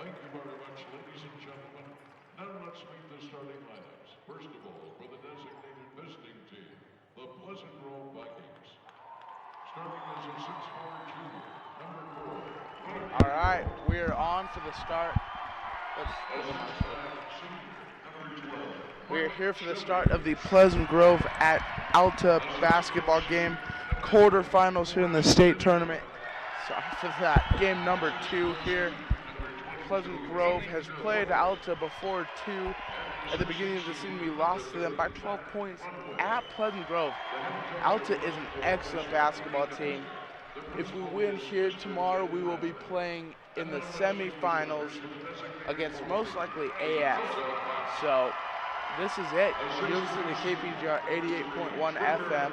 Thank you very much, ladies and gentlemen. Now let's meet the starting lineups. First of all, for the designated visiting team, the Pleasant Grove Vikings. Starting as a 6'4" junior, number 4. All right, we're on for the start. We're here for the start of the Pleasant Grove at Alta basketball game, quarterfinals here in the state tournament. So for that, game number 2 here. Pleasant Grove has played Alta before too. At the beginning of the season, we lost to them by 12 points at Pleasant Grove. Alta is an excellent basketball team. If we win here tomorrow, we will be playing in the semifinals against most likely AF. So this is it. You're listening to KPGR 88.1 FM.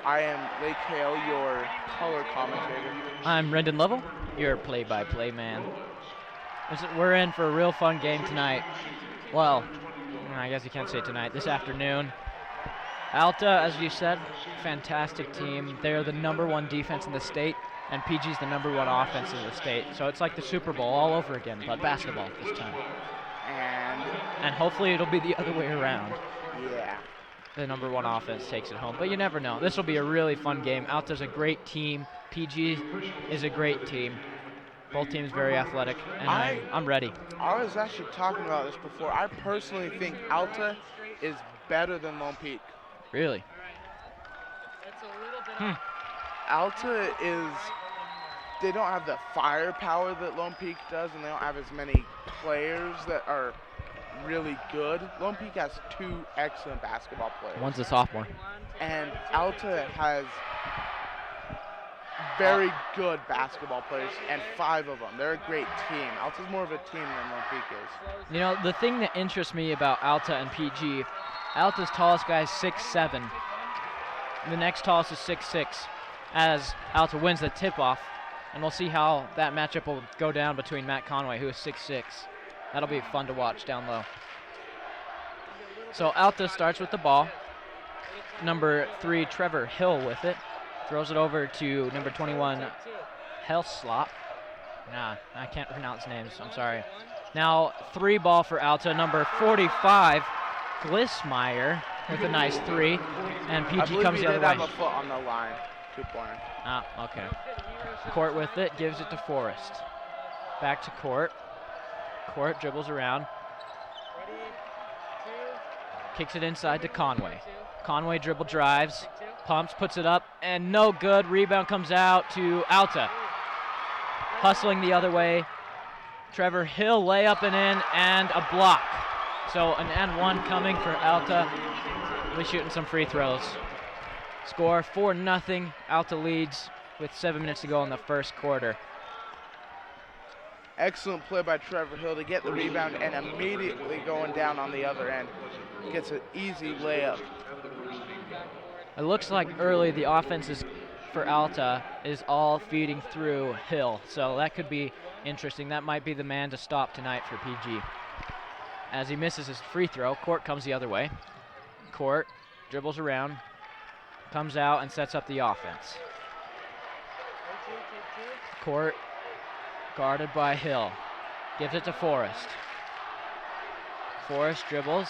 I am Lake Hale, your color commentator. I'm Rendon Lovell, your play-by-play man. We're in for a real fun game tonight. Well, I guess you can't say tonight, this afternoon. Alta, as you said, fantastic team. They're the #1 defense in the state, and PG's the #1 offense in the state. So it's like the Super Bowl all over again, but basketball this time. And hopefully it'll be the other way around. Yeah. The #1 offense takes it home, but you never know. This will be a really fun game. Alta's a great team. PG is a great team. Both teams very athletic, and I'm ready. I was actually talking about this before. I personally think Alta is better than Lone Peak. Really? Alta is, they don't have the firepower that Lone Peak does, and they don't have as many players that are really good. Lone Peak has 2 excellent basketball players. One's a sophomore. And Alta has very good basketball players, and 5 of them. They're a great team. Alta's more of a team than Lone Peak is. You know, the thing that interests me about Alta and PG, Alta's tallest guy is 6'7". The next tallest is 6'6", as Alta wins the tip-off. And we'll see how that matchup will go down between Matt Conway, who is 6'6". That'll be fun to watch down low. So Alta starts with the ball. Number 3, Trevor Hill with it. Throws it over to number 21, Helslop. I can't pronounce names, I'm sorry. Now 3 ball for Alta, number 45, Glissmeyer with a nice 3. And PG comes the other way. I believe he did have a foot on the line, 2-pointer. Okay. Court with it, gives it to Forrest. Back to Court. Court dribbles around. Kicks it inside to Conway. Conway dribble drives, pumps, puts it up, and no good. Rebound comes out to Alta. Hustling the other way. Trevor Hill layup and in, and a block. So an and 1 coming for Alta. We're shooting some free throws. Score 4-0. Alta leads with 7 minutes to go in the first quarter. Excellent play by Trevor Hill to get the rebound and immediately going down on the other end. Gets an easy layup. It looks like early the offense for Alta is all feeding through Hill, so that could be interesting. That might be the man to stop tonight for PG. As he misses his free throw, Court comes the other way. Court dribbles around, comes out and sets up the offense. Court guarded by Hill. Gives it to Forrest. Forrest dribbles,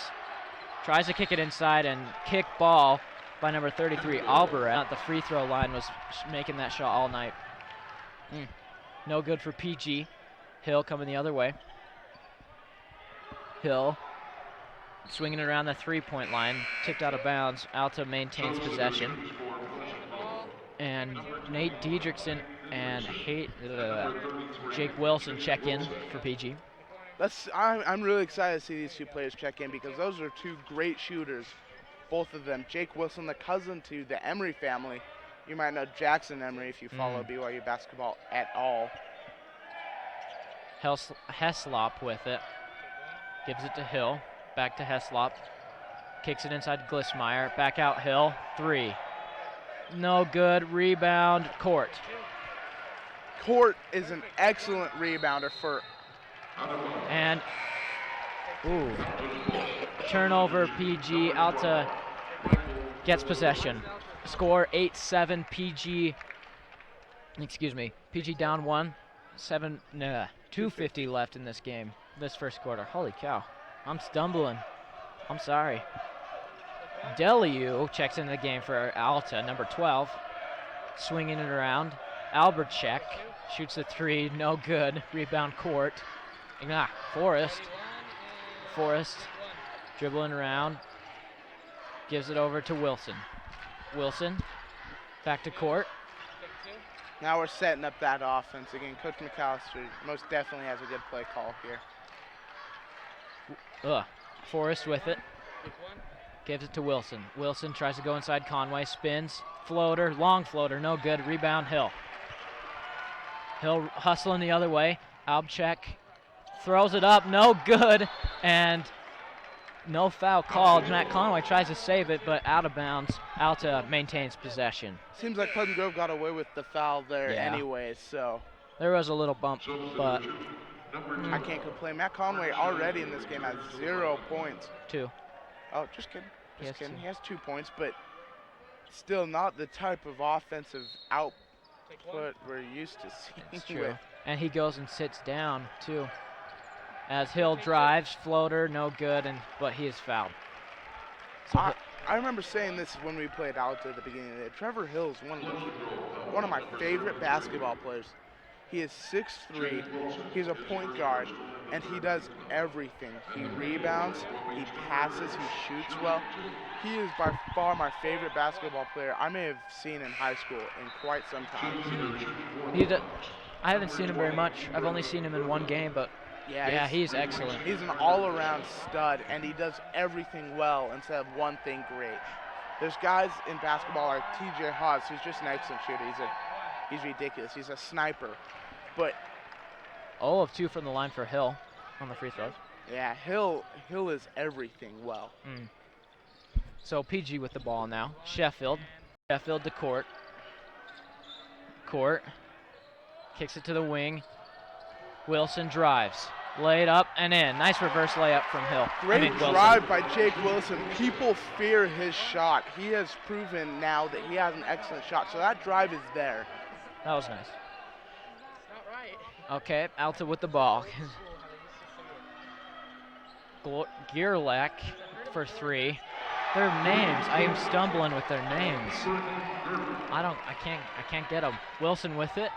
tries to kick it inside, and kick ball by number 33, Albaret. The free throw line was making that shot all night. No good for PG. Hill coming the other way. Hill swinging it around the 3-point line, tipped out of bounds. Alta maintains possession. And Nate Diedrichson and Jake Wilson check in for PG. I'm really excited to see these 2 players check in because those are 2 great shooters, both of them. Jake Wilson, the cousin to the Emery family. You might know Jackson Emery if you follow BYU basketball at all. Heslop with it. Gives it to Hill. Back to Heslop. Kicks it inside Glissmeyer. Back out Hill. 3. No good. Rebound. Court. Court is an excellent rebounder for. And turnover PG. Alta gets possession. Score 8-7 PG. PG down 1. 2 2:50 left in this game, this first quarter. Holy cow. I'm stumbling. I'm sorry. Deliu checks into the game for Alta, number 12. Swinging it around. Albercheck shoots the three, no good. Rebound Court. Forrest dribbling around. Gives it over to Wilson. Wilson back to Court. Now we're setting up that offense again. Coach McAllister most definitely has a good play call here. Forrest with it. Gives it to Wilson. Wilson tries to go inside Conway. Spins. Floater. Long floater. No good. Rebound Hill. Hill hustling the other way. Albcheck throws it up. No good. And no foul called. Matt Conway tries to save it, but out of bounds. Alta maintains possession. Seems like Pleasant Grove got away with the foul there anyway, so. There was a little bump, but I can't complain. Matt Conway already in this game has 0 points. 2. Oh, just kidding. Just kidding. 2. He has 2 points, but still not the type of offensive output we're used to seeing. That's true. And he goes and sits down, too. As Hill drives, floater, no good, but he is fouled. So I remember saying this when we played Alta at the beginning of the day. Trevor Hill is one of my favorite basketball players. He is 6'3", he's a point guard, and he does everything. He rebounds, he passes, he shoots well. He is by far my favorite basketball player I may have seen in high school in quite some time. I haven't seen him very much. I've only seen him in one game, but yeah, he's excellent. He's an all-around stud, and he does everything well instead of one thing great. There's guys in basketball like T.J. Haas, who's just an excellent shooter. He's ridiculous. He's a sniper. But 0 of 2 from the line for Hill on the free throws. Yeah, Hill is everything well. So PG with the ball now. Sheffield to Court. Court kicks it to the wing. Wilson drives. Laid up and in. Nice reverse layup from Hill. Great drive by Jake Wilson. People fear his shot. He has proven now that he has an excellent shot. So that drive is there. That was nice. Okay, Alta with the ball. Gierlach for 3. Their names. I am stumbling with their names. I can't get them. Wilson with it.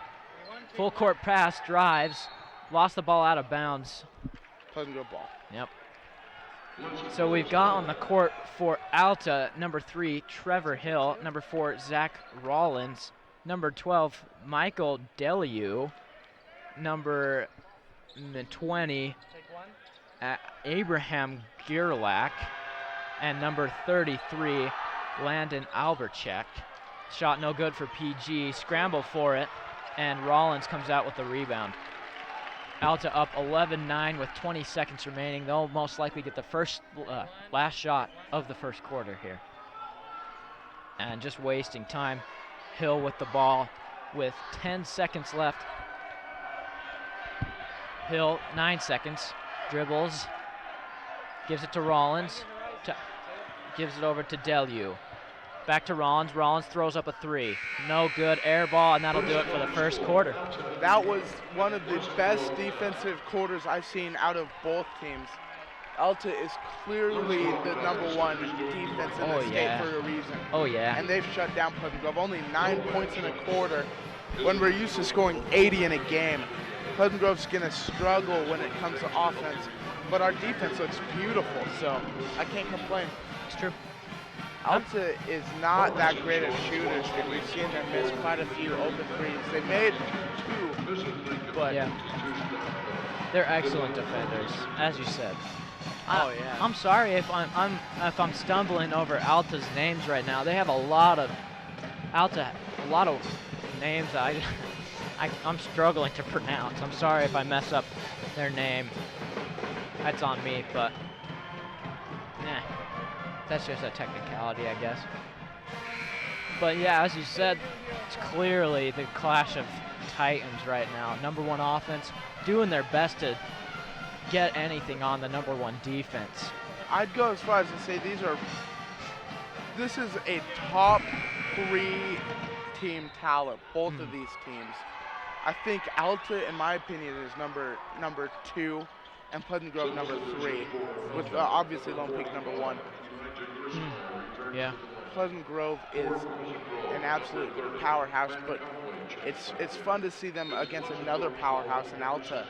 Full court pass, drives. Lost the ball out of bounds. Pleasant Grove ball. Yep. So we've got on the court for Alta, number 3, Trevor Hill. Number 4, Zach Rollins. Number 12, Michael Deliu. Number 20, Abraham Gierlach. And number 33, Landon Albercheck. Shot no good for PG. Scramble for it, and Rollins comes out with the rebound. Alta up 11-9 with 20 seconds remaining. They'll most likely get the last shot of the first quarter here. And just wasting time. Hill with the ball with 10 seconds left. Hill, 9 seconds. Dribbles. Gives it to Rollins. Gives it over to Deliu. Back to Rollins. Rollins throws up a 3. No good. Air ball, and that'll do it for the first quarter. That was one of the best defensive quarters I've seen out of both teams. Alta is clearly the #1 defense in the state for a reason. Oh, yeah. And they've shut down Pleasant Grove. Only 9 points in a quarter when we're used to scoring 80 in a game. Pleasant Grove's going to struggle when it comes to offense, but our defense looks beautiful, so I can't complain. It's true. Alta is not that great at shooters. We've seen them miss quite a few open threes. They made 2, but yeah, they're excellent defenders, as you said. Oh yeah. I'm sorry if I'm stumbling over Alta's names right now. They have a lot of names I'm struggling to pronounce. I'm sorry if I mess up their name. That's on me, but that's just a technicality, I guess. But yeah, as you said, it's clearly the clash of titans right now. #1 offense, doing their best to get anything on the #1 defense. I'd go as far as to say this is a top 3 team talent, both of these teams. I think Alta, in my opinion, is number 2, and Pleasant Grove number 3, with obviously Lone Peak number 1. Yeah. Pleasant Grove is an absolute powerhouse, but it's fun to see them against another powerhouse in Alta.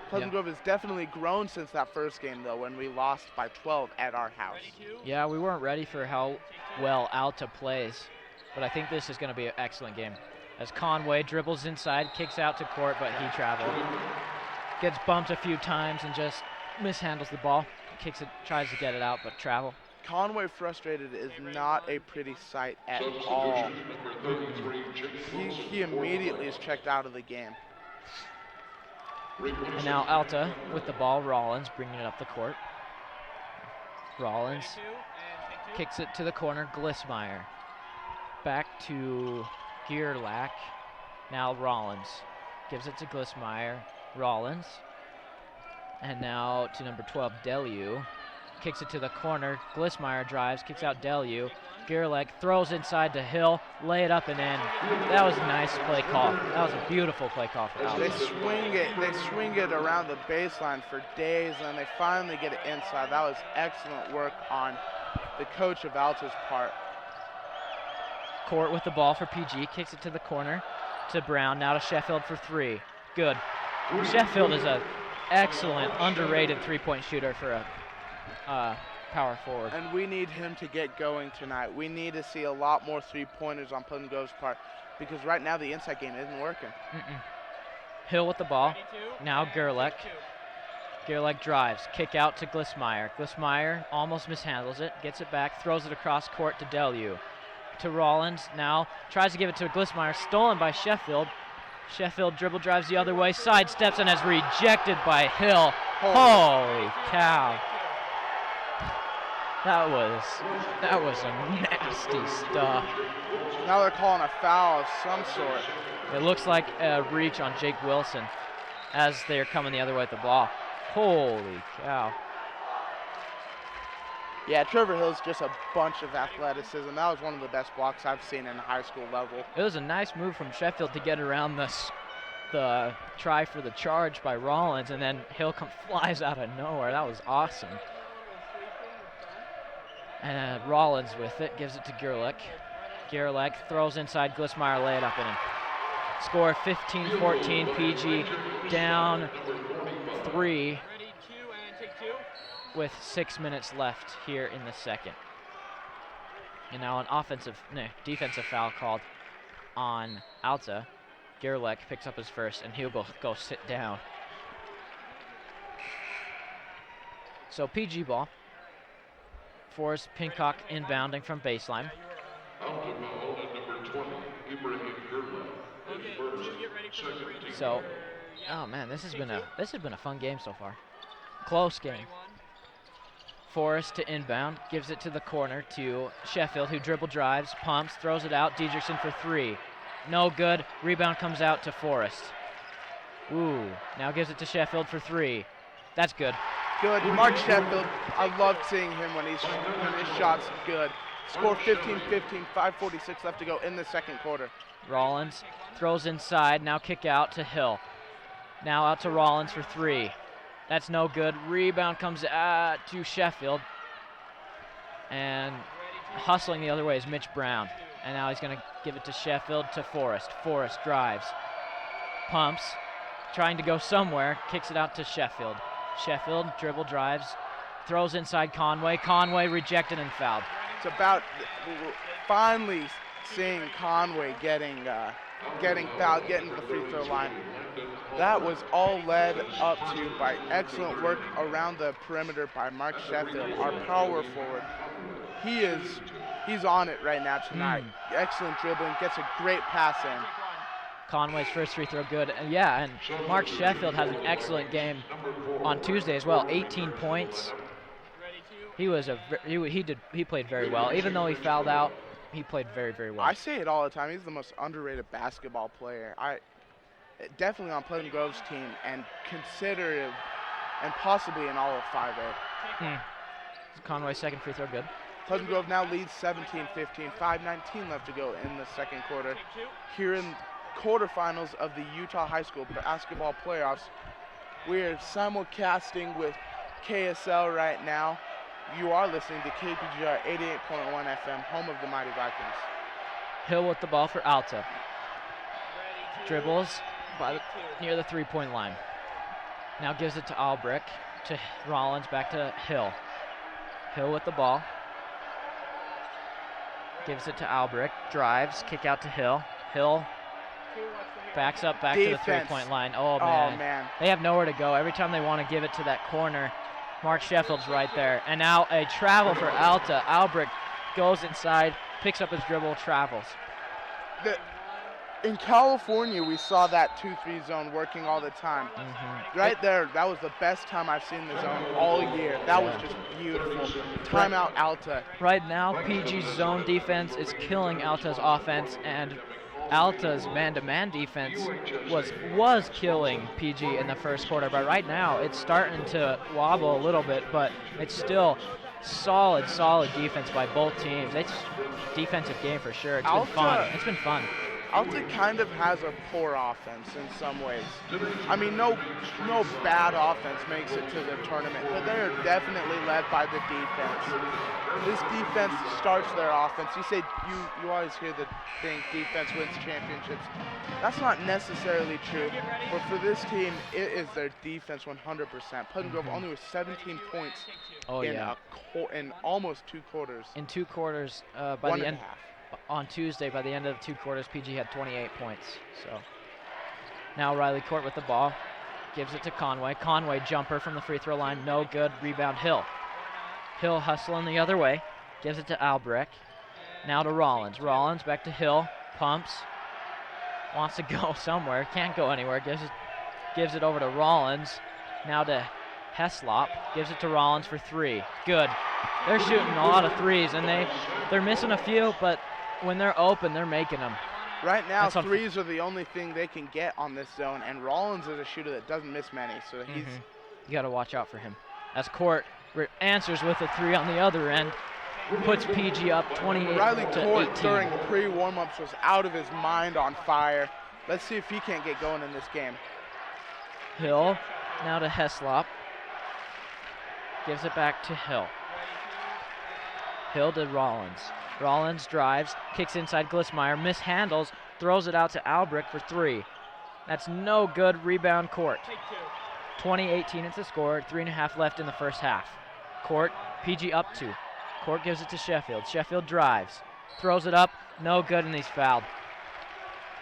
Pleasant Grove has definitely grown since that first game, though, when we lost by 12 at our house. Yeah, we weren't ready for how well Alta plays, but I think this is going to be an excellent game. As Conway dribbles inside, kicks out to court, but he traveled. Gets bumped a few times and just mishandles the ball. Kicks it, tries to get it out, but travel. Conway frustrated is not a pretty sight at all. He immediately is checked out of the game. And now Alta with the ball. Rollins bringing it up the court. Rollins kicks it to the corner. Glissmeyer. Back to Gierlach. Now Rollins gives it to Glissmeyer. Rollins. And now to number 12, Delu. Kicks it to the corner. Glissmeyer drives, kicks out Delu. Gierlach throws inside to Hill, lay it up and in. That was a nice play call. That was a beautiful play call for Alta. They swing it around the baseline for days, and then they finally get it inside. That was excellent work on the coach of Alta's part. Court with the ball for PG, kicks it to the corner to Brown, now to Sheffield for 3. Good. Sheffield is an excellent, underrated three-point shooter for a power forward. And we need him to get going tonight. We need to see a lot more three-pointers on Pleasant Grove's part, because right now the inside game isn't working. Hill with the ball. Now Gierlach. Gierlach drives. Kick out to Glissmeyer. Glissmeyer almost mishandles it. Gets it back. Throws it across court to Delu. To Rollins. Now tries to give it to Glissmeyer. Stolen by Sheffield. Sheffield dribble drives the other way. Sidesteps and is rejected by Hill. Holy cow. That was some nasty stuff. Now they're calling a foul of some sort. It looks like a reach on Jake Wilson as they're coming the other way with the ball. Holy cow. Yeah, Trevor Hill's just a bunch of athleticism. That was one of the best blocks I've seen in high school level. It was a nice move from Sheffield to get around the try for the charge by Rollins, and then Hill flies out of nowhere. That was awesome. And Rollins with it, gives it to Gierlach. Gierlach throws inside, Glissmeyer, lay it up and in. Score 15-14, PG down 3 with 6 minutes left here in the second. And now an defensive foul called on Alta. Gierlach picks up his first, and he'll go sit down. So PG ball. Forrest Pincock inbounding from baseline. So, oh man, this has been a fun game so far. Close game. Forrest to inbound, gives it to the corner to Sheffield, who dribble drives, pumps, throws it out. Diedrichsen for 3. No good. Rebound comes out to Forrest. Ooh, now gives it to Sheffield for 3. That's good. Good. Mark Sheffield, I love seeing him when his shot's good. Score 15-15, 5:46 left to go in the second quarter. Rollins throws inside, now kick out to Hill. Now out to Rollins for 3. That's no good. Rebound comes to Sheffield. And hustling the other way is Mitch Brown. And now he's going to give it to Sheffield to Forrest. Forrest drives, pumps, trying to go somewhere, kicks it out to Sheffield. Sheffield dribble drives, throws inside Conway. Conway rejected and fouled. It's about finally seeing Conway getting fouled, getting to the free throw line. That was all led up to by excellent work around the perimeter by Mark Sheffield, our power forward. He's on it right now tonight. Excellent dribbling, gets a great pass in. Conway's first free throw good. And Mark Sheffield has an excellent game on Tuesday as well. 18 points. He played very well. Even though he fouled out, he played very, very well. I say it all the time. He's the most underrated basketball player. Definitely on Pleasant Grove's team, and considered and possibly in all of 5A. Conway's second free throw good. Pleasant Grove now leads 17-15, 5:19 left to go in the second quarter. Here in quarterfinals of the Utah High School basketball playoffs. We're simulcasting with KSL right now. You are listening to KPGR 88.1 FM, home of the Mighty Vikings. Hill with the ball for Alta. Dribbles near the three-point line. Now gives it to Albrecht, to Rollins, back to Hill. Hill with the ball. Gives it to Albrecht, drives, kick out to Hill. Hill backs up back to the three-point line. Oh, man. They have nowhere to go. Every time they want to give it to that corner, Mark Sheffield's right there. And now a travel for Alta. Albrecht goes inside, picks up his dribble, travels. In California, we saw that 2-3 zone working all the time. Right there, that was the best time I've seen the zone all year. That was just beautiful. Timeout, Alta. Right now, PG's zone defense is killing Alta's offense, and Alta's man-to-man defense was killing PG in the first quarter. But right now, it's starting to wobble a little bit, but it's still solid defense by both teams. It's defensive game for sure. It's been fun. It's been fun. Alta kind of has a poor offense in some ways. I mean, no bad offense makes it to the tournament, but they are definitely led by the defense. This defense starts their offense. You say you always hear the thing, defense wins championships. That's not necessarily true, but for this team, it is their defense 100%. Pleasant Grove only with 17 points in almost 2 quarters. In 2 quarters, by the end. On Tuesday, by the end of the 2 quarters, PG had 28 points. So now Riley Court with the ball, gives it to Conway. Conway jumper from the free throw line, no good. Rebound Hill. Hill hustling the other way, gives it to Albrecht. Now to Rollins. Rollins back to Hill, pumps, wants to go somewhere, can't go anywhere. Gives it over to Rollins. Now to Heslop, gives it to Rollins for 3. Good. They're shooting a lot of threes, and they're missing a few, but when they're open, they're making them. Right now, threes are the only thing they can get on this zone, and Rollins is a shooter that doesn't miss many, so he's... You got to watch out for him. As Court answers with a 3 on the other end, puts PG up 28 Riley to Court 18. during pre-warm-ups was out of his mind on fire. Let's see if he can't get going in this game. Hill, now to Heslop. Gives it back to Hill. Hill to Rollins. Rollins drives, kicks inside Glissmeyer, mishandles, throws it out to Albrecht for 3. That's no good. Rebound Court. 20-18 it's the score, 3.5 left in the first half. Court, PG up 2. Court gives it to Sheffield. Sheffield drives, throws it up, no good, and he's fouled.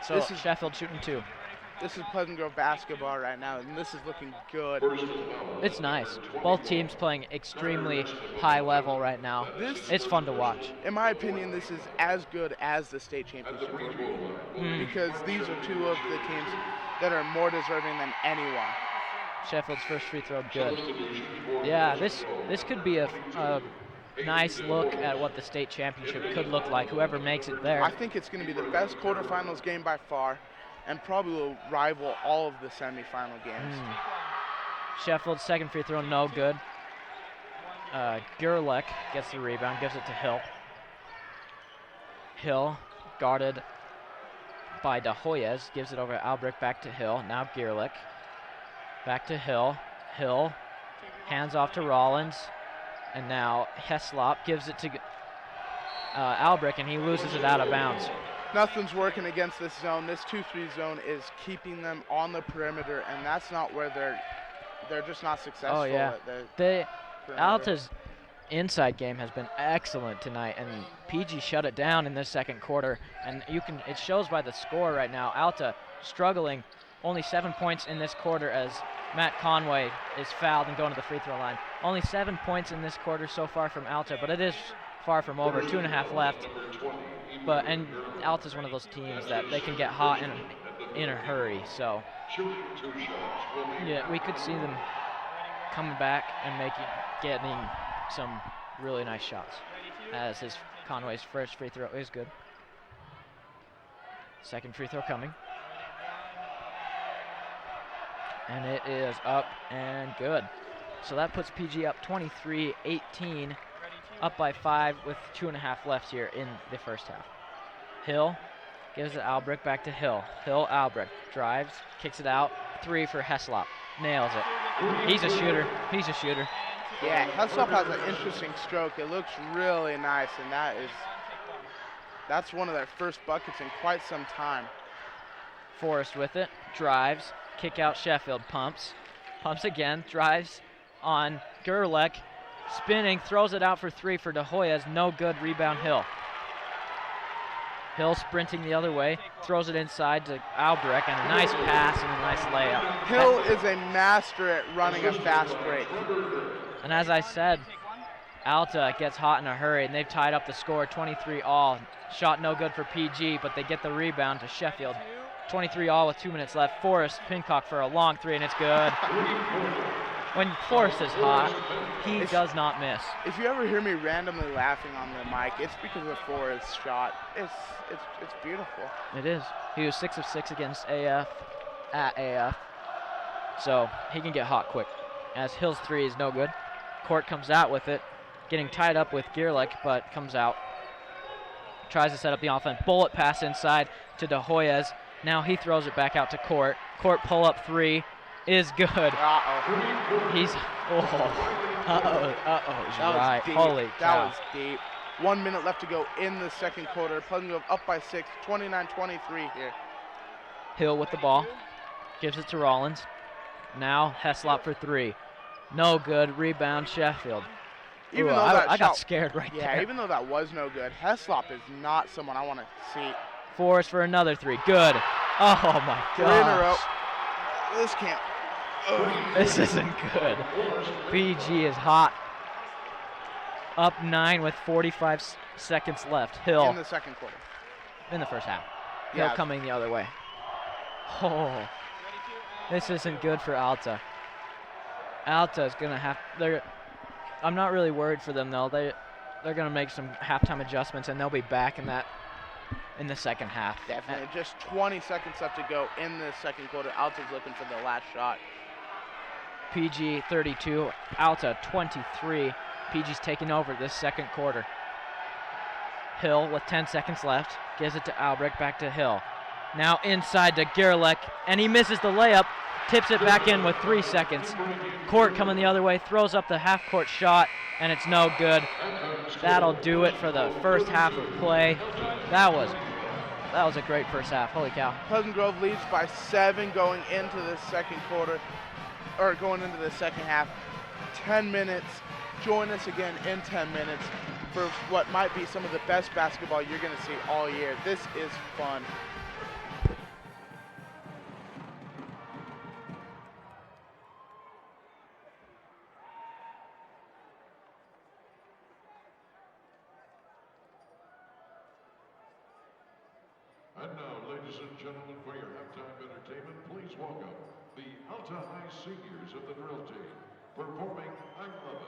So this is Sheffield shooting 2. This is Pleasant Grove basketball right now, and this is looking good. It's nice. Both teams playing extremely high level right now. It's fun to watch. In my opinion, this is as good as the state championship because these are 2 of the teams that are more deserving than anyone. Sheffield's first free throw, good. Yeah, this could be a nice look at what the state championship could look like, whoever makes it there. I think it's going to be the best quarterfinals game by far, and probably will rival all of the semifinal games. Sheffield's second free throw, no good. Gerlach gets the rebound, gives it to Hill. Hill, guarded by De Hoyes, gives it over to Albrecht, back to Hill. Now Gerlach, back to Hill. Hill, hands off to Rollins, and now Heslop gives it to Albrecht, and he loses it out of bounds. Nothing's working against this zone. This 2-3 zone is keeping them on the perimeter, and that's not where they're just not successful. Oh yeah, Alta's inside game has been excellent tonight, and PG shut it down in this second quarter. And it shows by the score right now. Alta struggling, only 7 points in this quarter as Matt Conway is fouled and going to the free throw line. Only 7 points in this quarter so far from Alta, but it is far from over. 2.5 left. And Alta's one of those teams that they can get hot in a hurry. So yeah, we could see them coming back and getting some really nice shots. As Conway's first free throw is good. Second free throw coming. And it is up and good. So that puts PG up 23-18, up by 5 with 2.5 left here in the first half. Hill Gives it Albrecht back to Hill. Hill, Albrecht. Drives, kicks it out. 3 for Heslop. Nails it. He's a shooter. He's a shooter. Yeah, Heslop has an interesting stroke. It looks really nice, and that's one of their first buckets in quite some time. Forrest with it. Drives. Kick out Sheffield. Pumps. Pumps again. Drives on Gerlach. Spinning. Throws it out for 3 for De Hoyas. No good. Rebound Hill. Hill sprinting the other way. Throws it inside to Albrecht. And a nice pass and a nice layup. Hill is a master at running a fast break. And as I said, Alta gets hot in a hurry, and they've tied up the score 23 all. Shot no good for PG, but they get the rebound to Sheffield. 23 all with 2 minutes left. Forrest Pincock for a long 3, and it's good. When Forrest is hot, he does not miss. If you ever hear me randomly laughing on the mic, it's because of Forrest's shot. It's beautiful. It is. He was 6 of 6 against AF at AF, so he can get hot quick. As Hill's 3 is no good. Court comes out with it, getting tied up with Gerlach, but comes out. Tries to set up the offense. Bullet pass inside to De Hoyas. Now he throws it back out to Court. Court pull up 3 is good. He's right. Deep. Holy cow. That was deep. 1 minute left to go in the second quarter. Pleasant Grove up by 6, 29-23 here. Hill with the ball. Gives it to Rollins. Now Heslop for 3. No good. Rebound Sheffield. Even though that I got scared right there. Yeah, even though that was no good, Heslop is not someone I want to see. Forrest for another 3. Good. Oh my 3 in a row. gosh. This can't. This isn't good. BG is hot. Up 9 with 45 seconds left. Hill In the second quarter. in the first half. Hill Yeah. coming the other way. Oh, this isn't good for Alta. Alta is gonna have. I'm not really worried for them though. They're gonna make some halftime adjustments and they'll be back in the second half. Definitely. Just 20 seconds left to go in the second quarter. Alta's looking for the last shot. PG 32, Alta 23. PG's taking over this second quarter. Hill with 10 seconds left. Gives it to Albrecht, back to Hill. Now inside to Gerlach, and he misses the layup. Tips it back in with 3 seconds. Court coming the other way, throws up the half-court shot, and it's no good. That'll do it for the first half of play. That was a great first half. Holy cow. Pleasant Grove leads by 7 going into the second quarter, or going into the second half. 10 minutes. Join us again in 10 minutes for what might be some of the best basketball you're going to see all year. This is fun. And now, ladies and gentlemen, for your halftime entertainment, please welcome the Alta High Seniors of the drill team performing I Love It.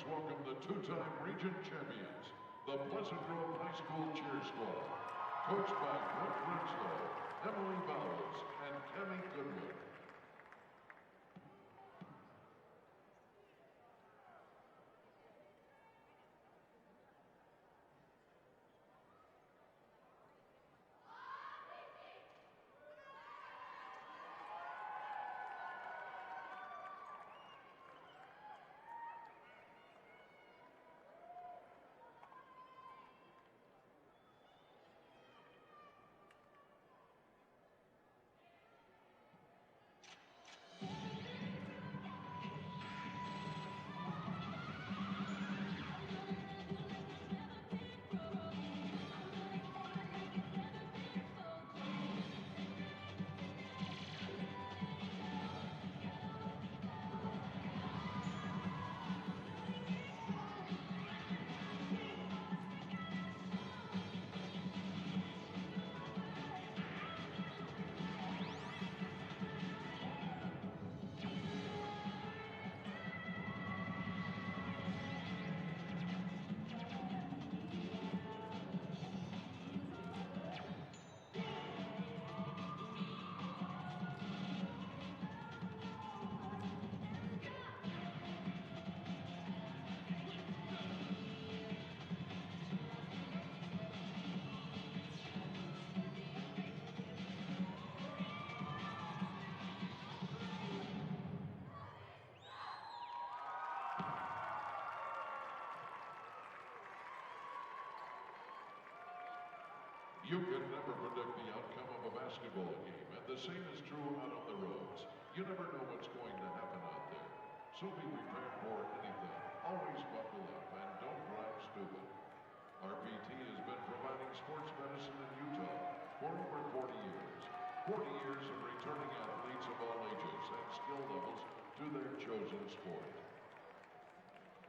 welcome the two-time region champions, the Pleasant Grove High School Cheer Squad, coached by Brooke Rinslow, Emily Bowles, and Tammy Goodwin. You can never predict the outcome of a basketball game, and the same is true out on the roads. You never know what's going to happen out there. So be prepared for anything. Always buckle up and don't drive stupid. RPT has been providing sports medicine in Utah for over 40 years. 40 years of returning athletes of all ages and skill levels to their chosen sport.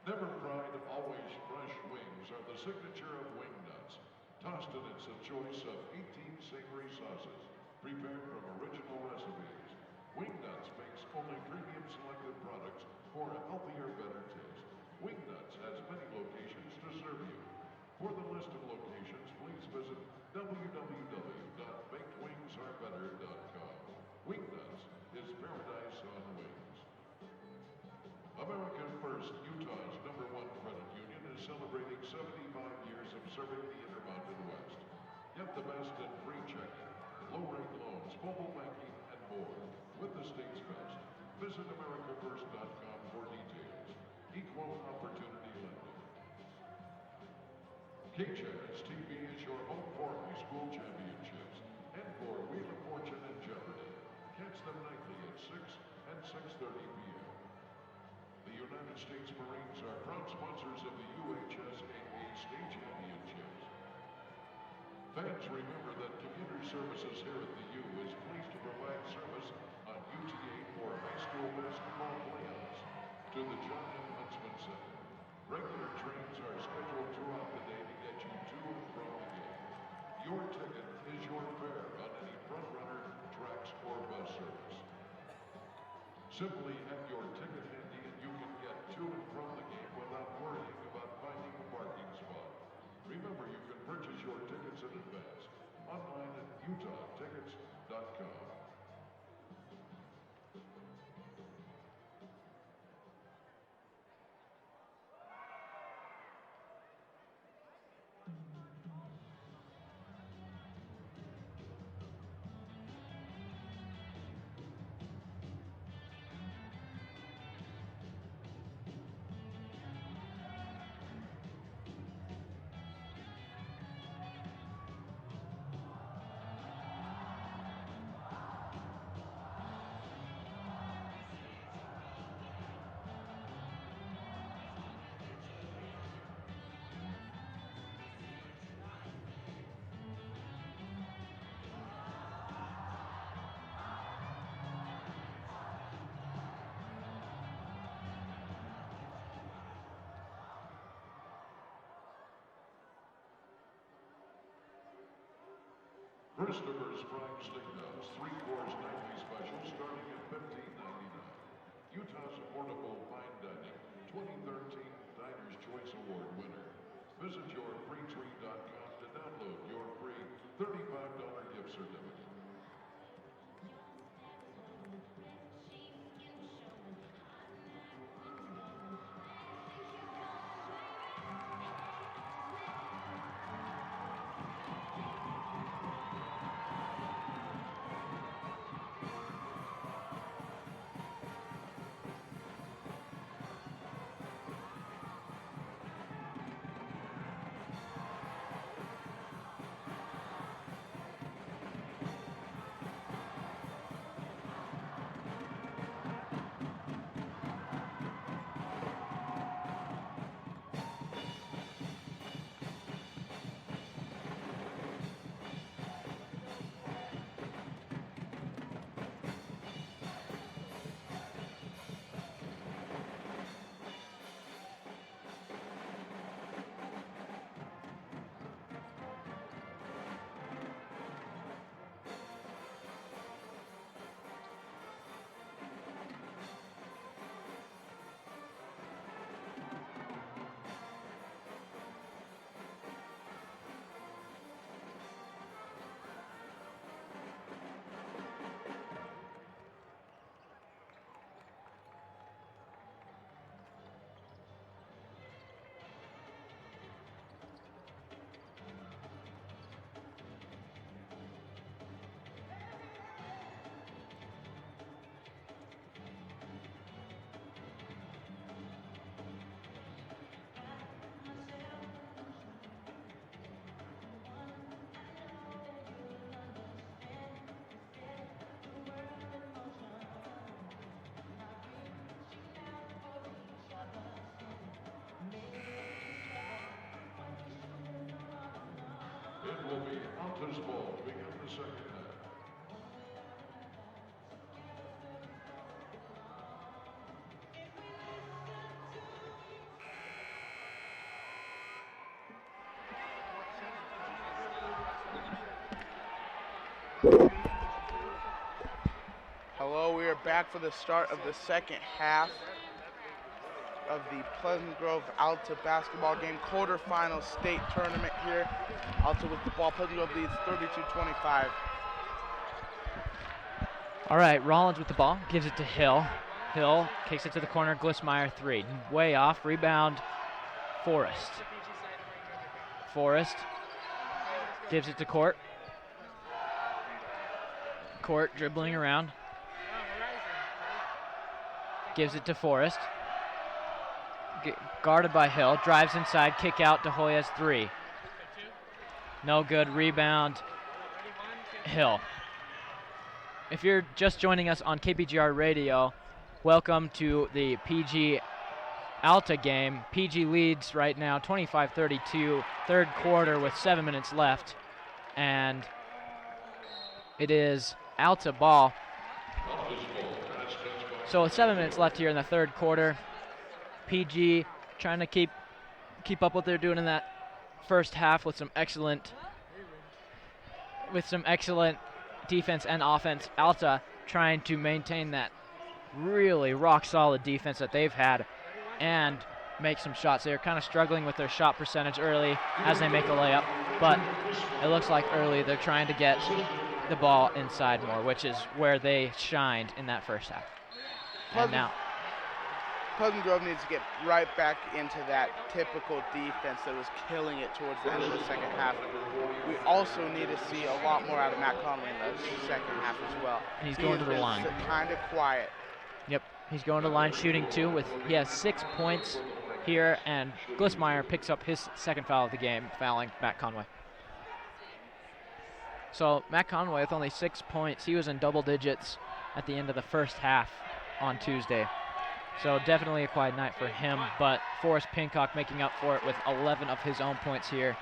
Never fried, always fresh wings are the signature of Wing Nuts. Tossed in its choice of 18 savory sauces, prepared from original recipes. Wing Nuts makes only premium selected products for a healthier, better taste. Wing Nuts has many locations to serve you. For the list of locations, please visit www.bakedwingsarebetter.com. Wing Nuts is paradise on wings. America First, Utah's #1 credit union, is celebrating 75 years of serving the Intermountain West. Get the best in free checking, low-rate loans, mobile banking, and more. With the state's best, visit AmericaFirst.com for details. Equal opportunity lending. KJAS TV is your home for high school championships and for Wheel of Fortune and Jeopardy. Catch them nightly at 6 and 6:30 p.m. The United States Marines are proud sponsors of the UHSAA State Championships. Fans remember that Community Services here at the U is pleased to provide service on UTA for high school basketball playoffs to the John M. Huntsman Center. Regular trains are scheduled throughout the day to get you to and from the game. Your ticket is your fare on any front runner, tracks, or bus service. Simply have your ticket handy and you can get to and from the game without worrying about finding a parking spot. Remember, you can purchase your tickets in advance online at utahtickets.com. Christopher's Fried Steakhouse, 3-course nightly special starting at $15.99. Utah's affordable fine dining, 2013 dining Alta's ball to begin the second half. Hello, we are back for the start of the second half of the Pleasant Grove Alta basketball game, quarterfinal state tournament here. Alta with the ball, Pleasant Grove leads 32-25. All right, Rollins with the ball, gives it to Hill. Hill kicks it to the corner, Glissmeyer three. Way off, rebound, Forrest. Forrest gives it to Court. Court dribbling around. Gives it to Forrest. Guarded by Hill, drives inside, kick out, De Hoyos three. No good, rebound, Hill. If you're just joining us on KPGR Radio, welcome to the PG Alta game. PG leads right now 25-32, third quarter with 7 minutes left. And it is Alta ball. So with 7 minutes left here in the third quarter. PG trying to keep up what they're doing in that first half with some excellent defense and offense. Alta trying to maintain that really rock solid defense that they've had and make some shots. They're kind of struggling with their shot percentage early as they make a layup, but it looks like early they're trying to get the ball inside more, which is where they shined in that first half. And now Pleasant Grove needs to get right back into that typical defense that was killing it towards the end of the second half. We also need to see a lot more out of Matt Conway in the second half as well. And he's going to the line. Kind of quiet. Yep, he's going to line shooting too. He has 6 points here, and Glissmeyer picks up his second foul of the game, fouling Matt Conway. So Matt Conway with only 6 points. He was in double digits at the end of the first half on Tuesday. So definitely a quiet night for him, but Forrest Pincock making up for it with 11 of his own points here.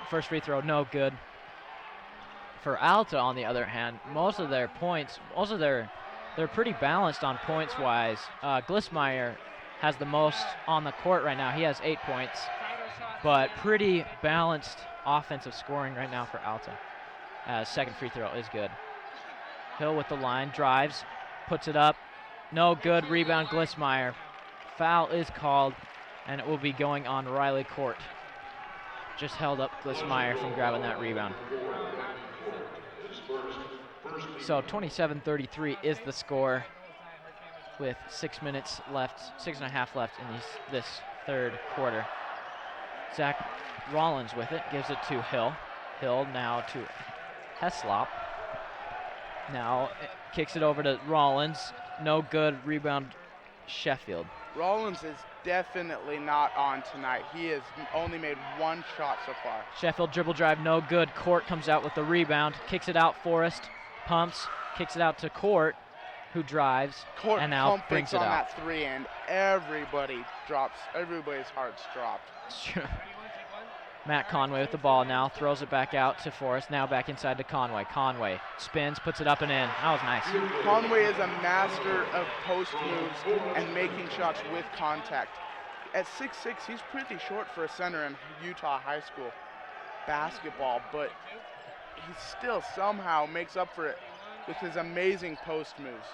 First free throw, no good. For Alta, on the other hand, most of their points, they're pretty balanced on points-wise. Glissmeyer has the most on the court right now. He has 8 points, but pretty balanced offensive scoring right now for Alta. Second free throw is good. Hill with the line, drives, puts it up. No good, rebound Glissmeyer. Foul is called, and it will be going on Riley Court. Just held up Glissmeyer from grabbing that rebound. So 27-33 is the score with 6 minutes left, 6.5 left in this third quarter. Zach Rollins with it, gives it to Hill. Hill now to Heslop. Now kicks it over to Rollins. No good, rebound Sheffield. Rollins is definitely not on tonight. He has only made 1 shot so far. Sheffield dribble drive, no good. Court comes out with the rebound, kicks it out, Forrest pumps, kicks it out to Court, who drives, Court and now brings it on out. That three, and everybody's hearts dropped. Matt Conway with the ball now, throws it back out to Forrest, now back inside to Conway. Conway spins, puts it up and in. That was nice. Conway is a master of post moves and making shots with contact. At 6'6", he's pretty short for a center in Utah high school basketball, but he still somehow makes up for it with his amazing post moves.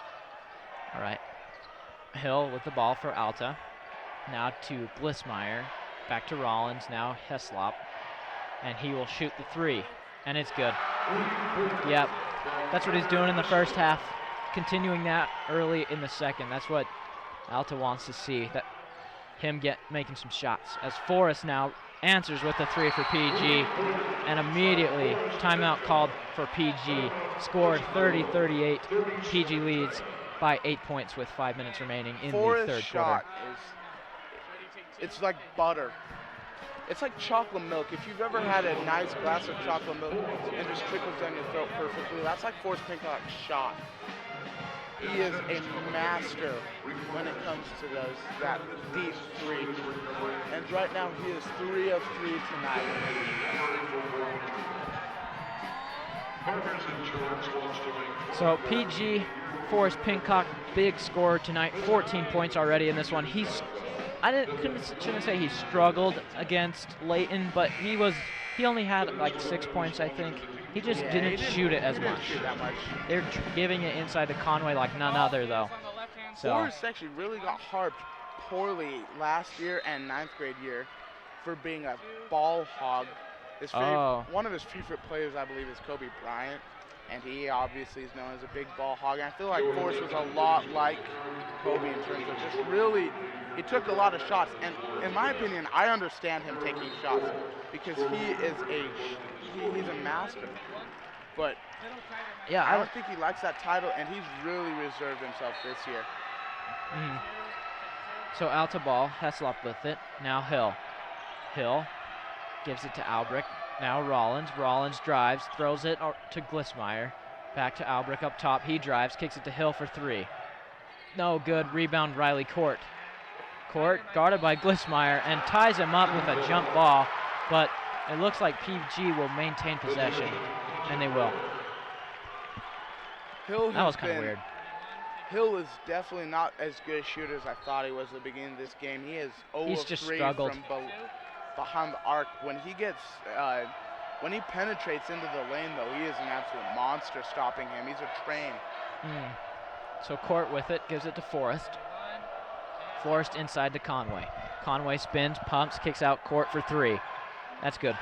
All right. Hill with the ball for Alta. Now to Glissmeyer. Back to Rollins, now Heslop. And he will shoot the three. And it's good. Yep. That's what he's doing in the first half. Continuing that early in the second. That's what Alta wants to see. That him making some shots. As Forrest now answers with the three for PG. And immediately timeout called for PG. Scored 30-38. PG leads by 8 points with 5 minutes remaining in the third quarter. It's like butter. It's like chocolate milk. If you've ever had a nice glass of chocolate milk and just trickles down your throat perfectly, that's like Forrest Pincock's shot. He is a master when it comes to that deep three. And right now he is 3 of 3 tonight. Farmers Insurance wants to make So PG, Forrest Pincock, big scorer tonight, 14 points already in this one. Shouldn't say he struggled against Layton, but he only had like 6 points, I think. He just didn't shoot it as much. Shoot that much. They're giving it inside to Conway like none other, though. So Forrest actually really got harped poorly last year and 9th grade year for being a ball hog. One of his favorite players, I believe, is Kobe Bryant, and he obviously is known as a big ball hog. And I feel like Forrest was a lot like Kobe in terms of just really, he took a lot of shots. And in my opinion, I understand him taking shots because he's a master. But yeah, I don't think he likes that title, and he's really reserved himself this year. So Alta ball, Heslop with it. Now Hill. Hill gives it to Albrecht. Now Rollins. Rollins drives, throws it to Glissmeyer. Back to Albrecht up top. He drives, kicks it to Hill for 3. No good. Rebound Riley Court. Court guarded by Glissmeyer and ties him up with a jump ball, but it looks like PG will maintain possession, and they will. That was kind of weird. Hill is definitely not as good a shooter as I thought he was at the beginning of this game. He is 0 He's of just 3 struggled. from behind the arc. When he penetrates into the lane, though, he is an absolute monster stopping him. He's a train. So Court with it, gives it to Forrest. Forrest inside to Conway. Conway spins, pumps, kicks out Court for 3. That's good.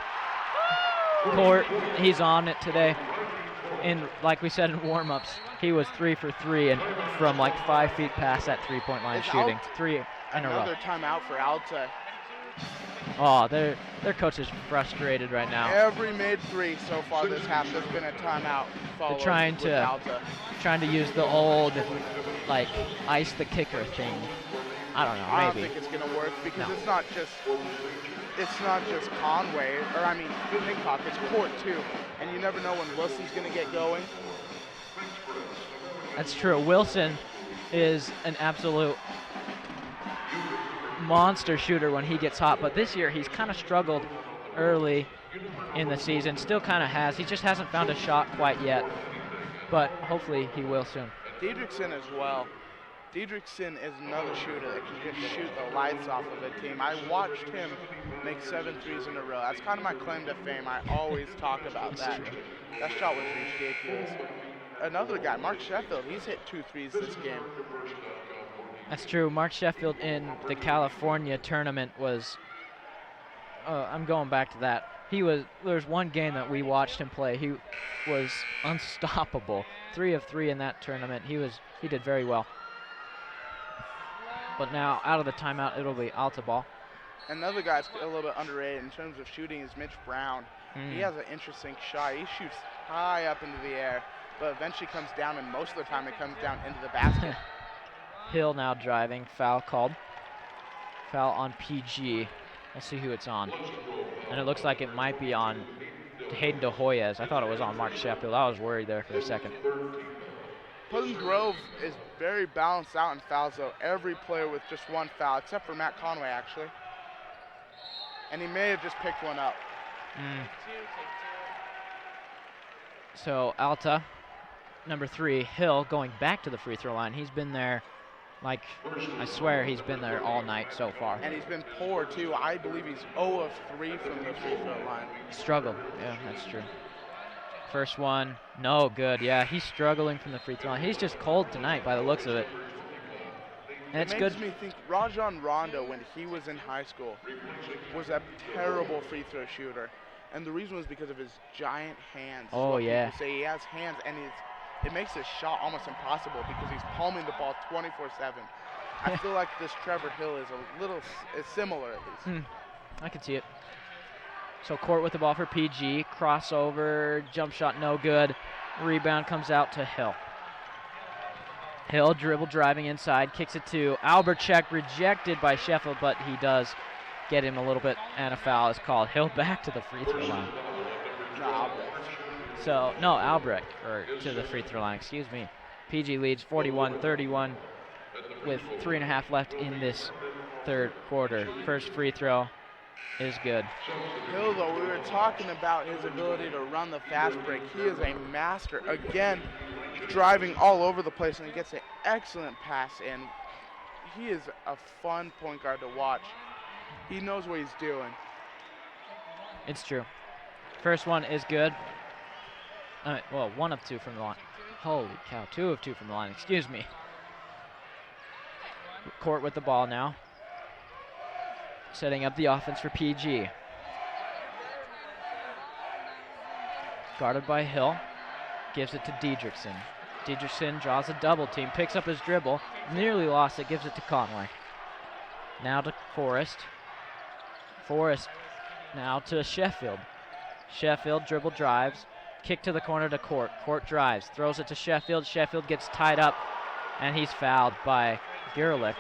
Court, he's on it today. Like we said in warm-ups, he was 3 for 3 and from like 5 feet past that three-point line shooting. 3 in a row. Another timeout for Alta. Oh, their coach is frustrated right now. Every made 3 so far this half, there's been a timeout. They're trying to use the old like ice the kicker thing. I don't know. Maybe. I don't think it's gonna work because it's not just Conway, or I mean Pincock, it's Court too. And you never know when Wilson's gonna get going. That's true. Wilson is an absolute monster shooter when he gets hot, but this year he's kind of struggled early in the season. Still kind of has. He just hasn't found a shot quite yet, but hopefully he will soon. Diedrichson as well. Diedrichson is another shooter that can just shoot the lights off of a team. I watched him make 7 threes in a row. That's kind of my claim to fame. I always talk about that. That shot was ridiculous. Another guy, Mark Sheffield, he's hit 2 threes this game. That's true. Mark Sheffield in the California tournament was, I'm going back to that. There's one game that we watched him play. He was unstoppable. 3 of 3 in that tournament. He did very well. But now, out of the timeout, it'll be Alta ball. Another guy that's a little bit underrated in terms of shooting is Mitch Brown. He has an interesting shot. He shoots high up into the air, but eventually comes down, and most of the time it comes down into the basket. Hill now driving. Foul called. Foul on PG. We'll see who it's on. And it looks like it might be on Hayden DeHoyes. I thought it was on Mark Sheffield. I was worried there for a second. Pleasant Grove is very balanced out in fouls, though. Every player with just 1 foul, except for Matt Conway, actually. And he may have just picked one up. So Alta, number 3, Hill, going back to the free throw line. He's been there, like, I swear he's been there all night so far. And he's been poor, too. I believe he's 0 of 3 from the free throw line. Struggled. Yeah, that's true. First one, no good. Yeah, he's struggling from the free throw line. He's just cold tonight by the looks of it. And it's good. It makes me think Rajon Rondo, when he was in high school, was a terrible free throw shooter. And the reason was because of his giant hands. Oh, yeah. People say he has hands, and it makes his shot almost impossible because he's palming the ball 24/7. I feel like this Trevor Hill is similar at least. I can see it. So Court with the ball for PG. Crossover, jump shot, no good. Rebound comes out to Hill. Hill dribble driving inside, kicks it to Alberchek, rejected by Sheffield, but he does get him a little bit, and a foul is called. Hill back to the free throw line. Albrecht, or to the free throw line, excuse me. PG leads 41-31 with 3.5 left in this third quarter. First free throw is good. Hill, though, we were talking about his ability to run the fast break. He is a master. Again, driving all over the place, and he gets an excellent pass in. He is a fun point guard to watch. He knows what he's doing. It's true. First one is good. Well, 1 of 2 from the line. Holy cow, 2 of 2 from the line, excuse me. Court with the ball now. Setting up the offense for PG. Guarded by Hill. Gives it to Diedrichson. Diedrichson draws a double team, picks up his dribble, nearly lost it, gives it to Conway. Now to Forrest. Forrest now to Sheffield. Sheffield dribble drives, kick to the corner to Court. Court drives, throws it to Sheffield. Sheffield gets tied up, and he's fouled by Gerlich.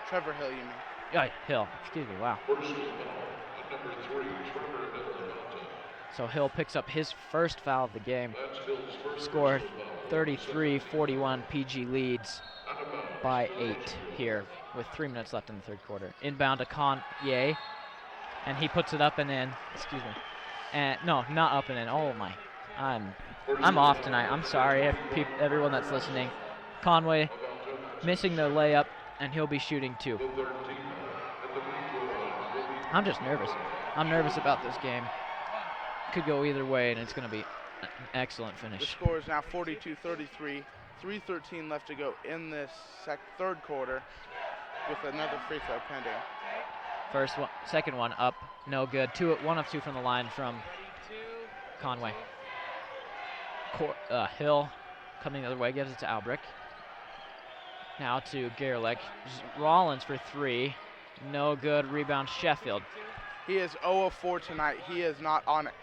Trevor Hill, you mean? Yeah, Hill, excuse me, wow. So Hill picks up his first foul of the game. Score 33-41, PG leads by 8 here with 3 minutes left in the third quarter. Inbound to Kanye, and he puts it up and in, excuse me. And no, not up and in, oh my. I'm off tonight, I'm sorry everyone that's listening. Conway missing the layup, and he'll be shooting 2. I'm just nervous. I'm nervous about this game. Could go either way, and it's going to be an excellent finish. The score is now 42-33. 3:13 left to go in this third quarter with another free throw pending. Second one up, no good. 1 of 2 from the line from Conway. Hill coming the other way, gives it to Albrick. Now to Gerlich. Rollins for 3. No good. Rebound Sheffield. He is 0 of 4 tonight. He is not on it.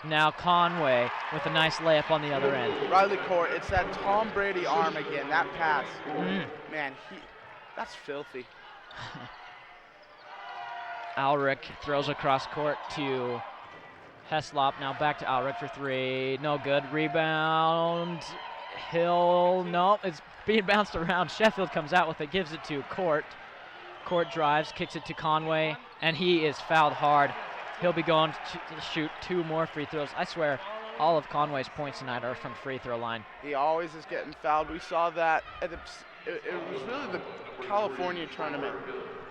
Now Conway with a nice layup on the other end. Riley Court, it's that Tom Brady arm again, that pass. Man, that's filthy. Alric throws across court to Heslop. Now back to Alric for 3. No good. Rebound. Hill. No, it's being bounced around. Sheffield comes out with it, gives it to Court. Court drives, kicks it to Conway, and he is fouled hard. He'll be going to shoot 2 more free throws. I swear, all of Conway's points tonight are from free throw line. He always is getting fouled. We saw that it was really the California tournament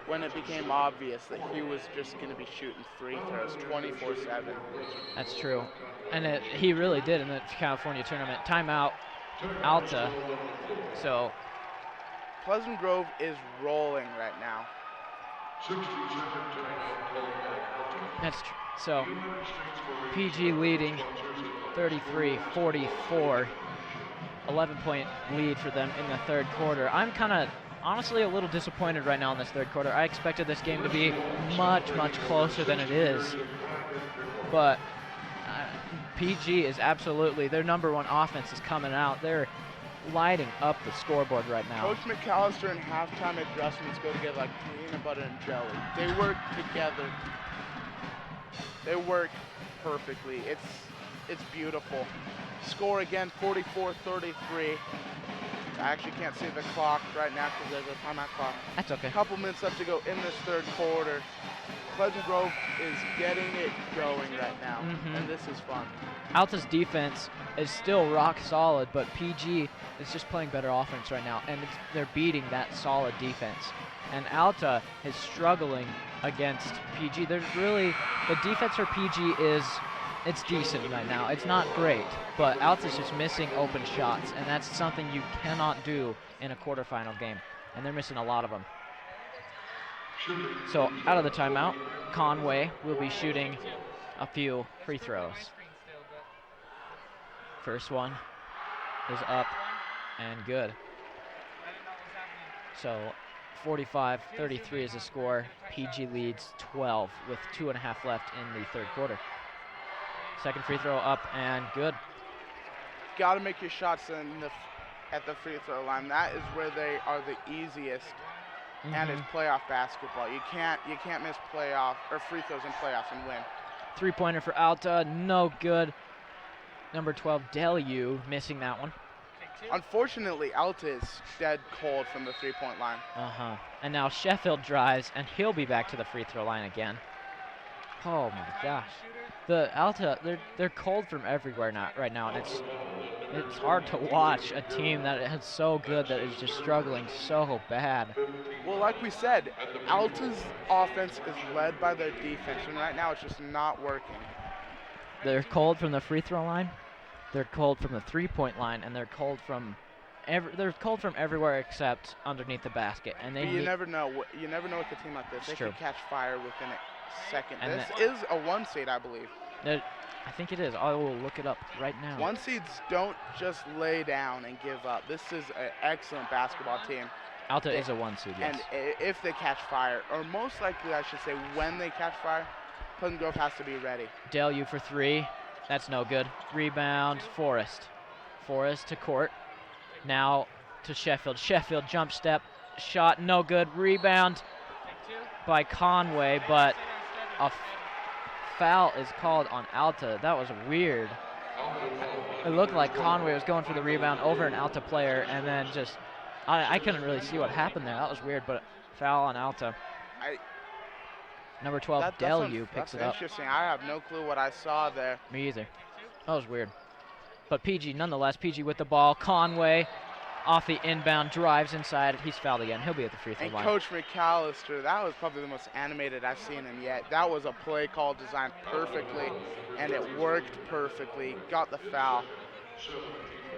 when it became obvious that he was just going to be shooting free throws 24/7. That's true. And he really did in the California tournament. Timeout, Alta. So Pleasant Grove is rolling right now. That's true. So PG leading 33-44. 11-point lead for them in the third quarter. I'm kind of honestly a little disappointed right now in this third quarter. I expected this game to be much, much closer than it is. But PG is absolutely, their number 1 offense is coming out. They're lighting up the scoreboard right now. Coach McAllister and halftime adjustments go together like peanut butter and jelly. They work together. They work perfectly. It's beautiful. Score again, 44-33. I actually can't see the clock right now because there's a timeout clock. That's okay. A couple minutes left to go in this third quarter. Pleasant Grove is getting it going right now, and this is fun. Alta's defense is still rock solid, but PG is just playing better offense right now, and they're beating that solid defense. And Alta is struggling against PG. The defense for PG it's decent right now. It's not great, but Alta's just missing open shots, and that's something you cannot do in a quarterfinal game, and they're missing a lot of them. So out of the timeout, Conway will be shooting a few free throws. First one is up and good. So 45-33 is the score. PG leads 12 with 2.5 left in the third quarter. Second free throw up and good. Got to make your shots at the free throw line. That is where they are the easiest. And it's playoff basketball. You can't miss playoff or free throws in playoffs and win. 3-pointer for Alta, no good. Number 12, Delu, missing that one. Unfortunately, Alta is dead cold from the three-point line. And now Sheffield drives, and he'll be back to the free throw line again. Oh my gosh. The Alta, they're cold from everywhere right now, and it's hard to watch a team that is so good that is just struggling so bad. Well, like we said, Alta's offense is led by their defense, and right now it's just not working. They're cold from the free throw line, they're cold from the three-point line, and they're cold from everywhere except underneath the basket. And you never know. You never know with a team like this. They could catch fire within a second. And this is a 1 seed, I believe. I think it is. I will look it up right now. 1 seeds don't just lay down and give up. This is an excellent basketball team. Alta is a 1 seed, yes. And if they catch fire, or most likely I should say when they catch fire, Pleasant Grove has to be ready. Dale, for 3. That's no good. Rebound, Forrest. Forrest to Court. Now to Sheffield. Sheffield jump step. Shot, no good. Rebound by Conway, but a foul is called on Alta. That was weird. It looked like Conway was going for the rebound over an Alta player, and then just, I couldn't really see what happened there. That was weird, but foul on Alta. Number 12, Delu picks it up. That's interesting. I have no clue what I saw there. Me either. That was weird. But PG, nonetheless, PG with the ball. Conway off the inbound, drives inside. He's fouled again. He'll be at the free throw line. And Coach McAllister, that was probably the most animated I've seen him yet. That was a play call designed perfectly, and it worked perfectly. Got the foul.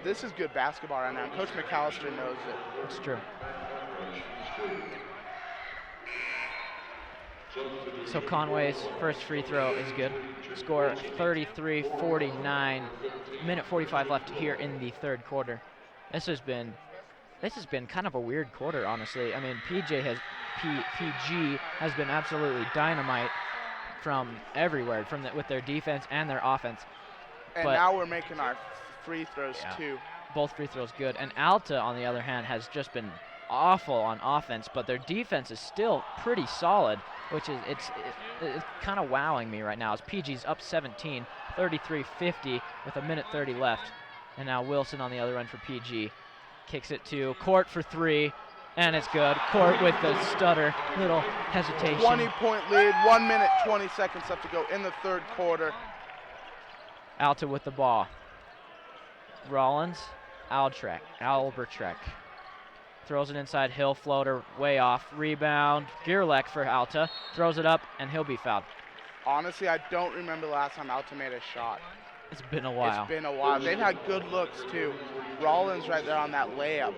This is good basketball right now, and Coach McAllister knows it. It's true. So Conway's first free throw is good. Score 33-49. Minute 45 left here in the third quarter. This has been kind of a weird quarter, honestly. I mean, PG has been absolutely dynamite from everywhere, with their defense and their offense. And now we're making our free throws too. Both free throws good. And Alta, on the other hand, has just been awful on offense, but their defense is still pretty solid, which is it's kind of wowing me right now. As PG's up 17, 33-50 with a minute 30 left. And now Wilson on the other end for PG. Kicks it to Court for 3, and it's good. Court with the stutter, little hesitation. 20-point lead, 1 minute, 20 seconds left to go in the third quarter. Alta with the ball. Rollins, Albrecht. Throws it inside, Hill, floater, way off. Rebound, Gierlech for Alta. Throws it up, and he'll be fouled. Honestly, I don't remember the last time Alta made a shot. It's been a while. It's been a while. They've had good looks, too. Rollins right there on that layup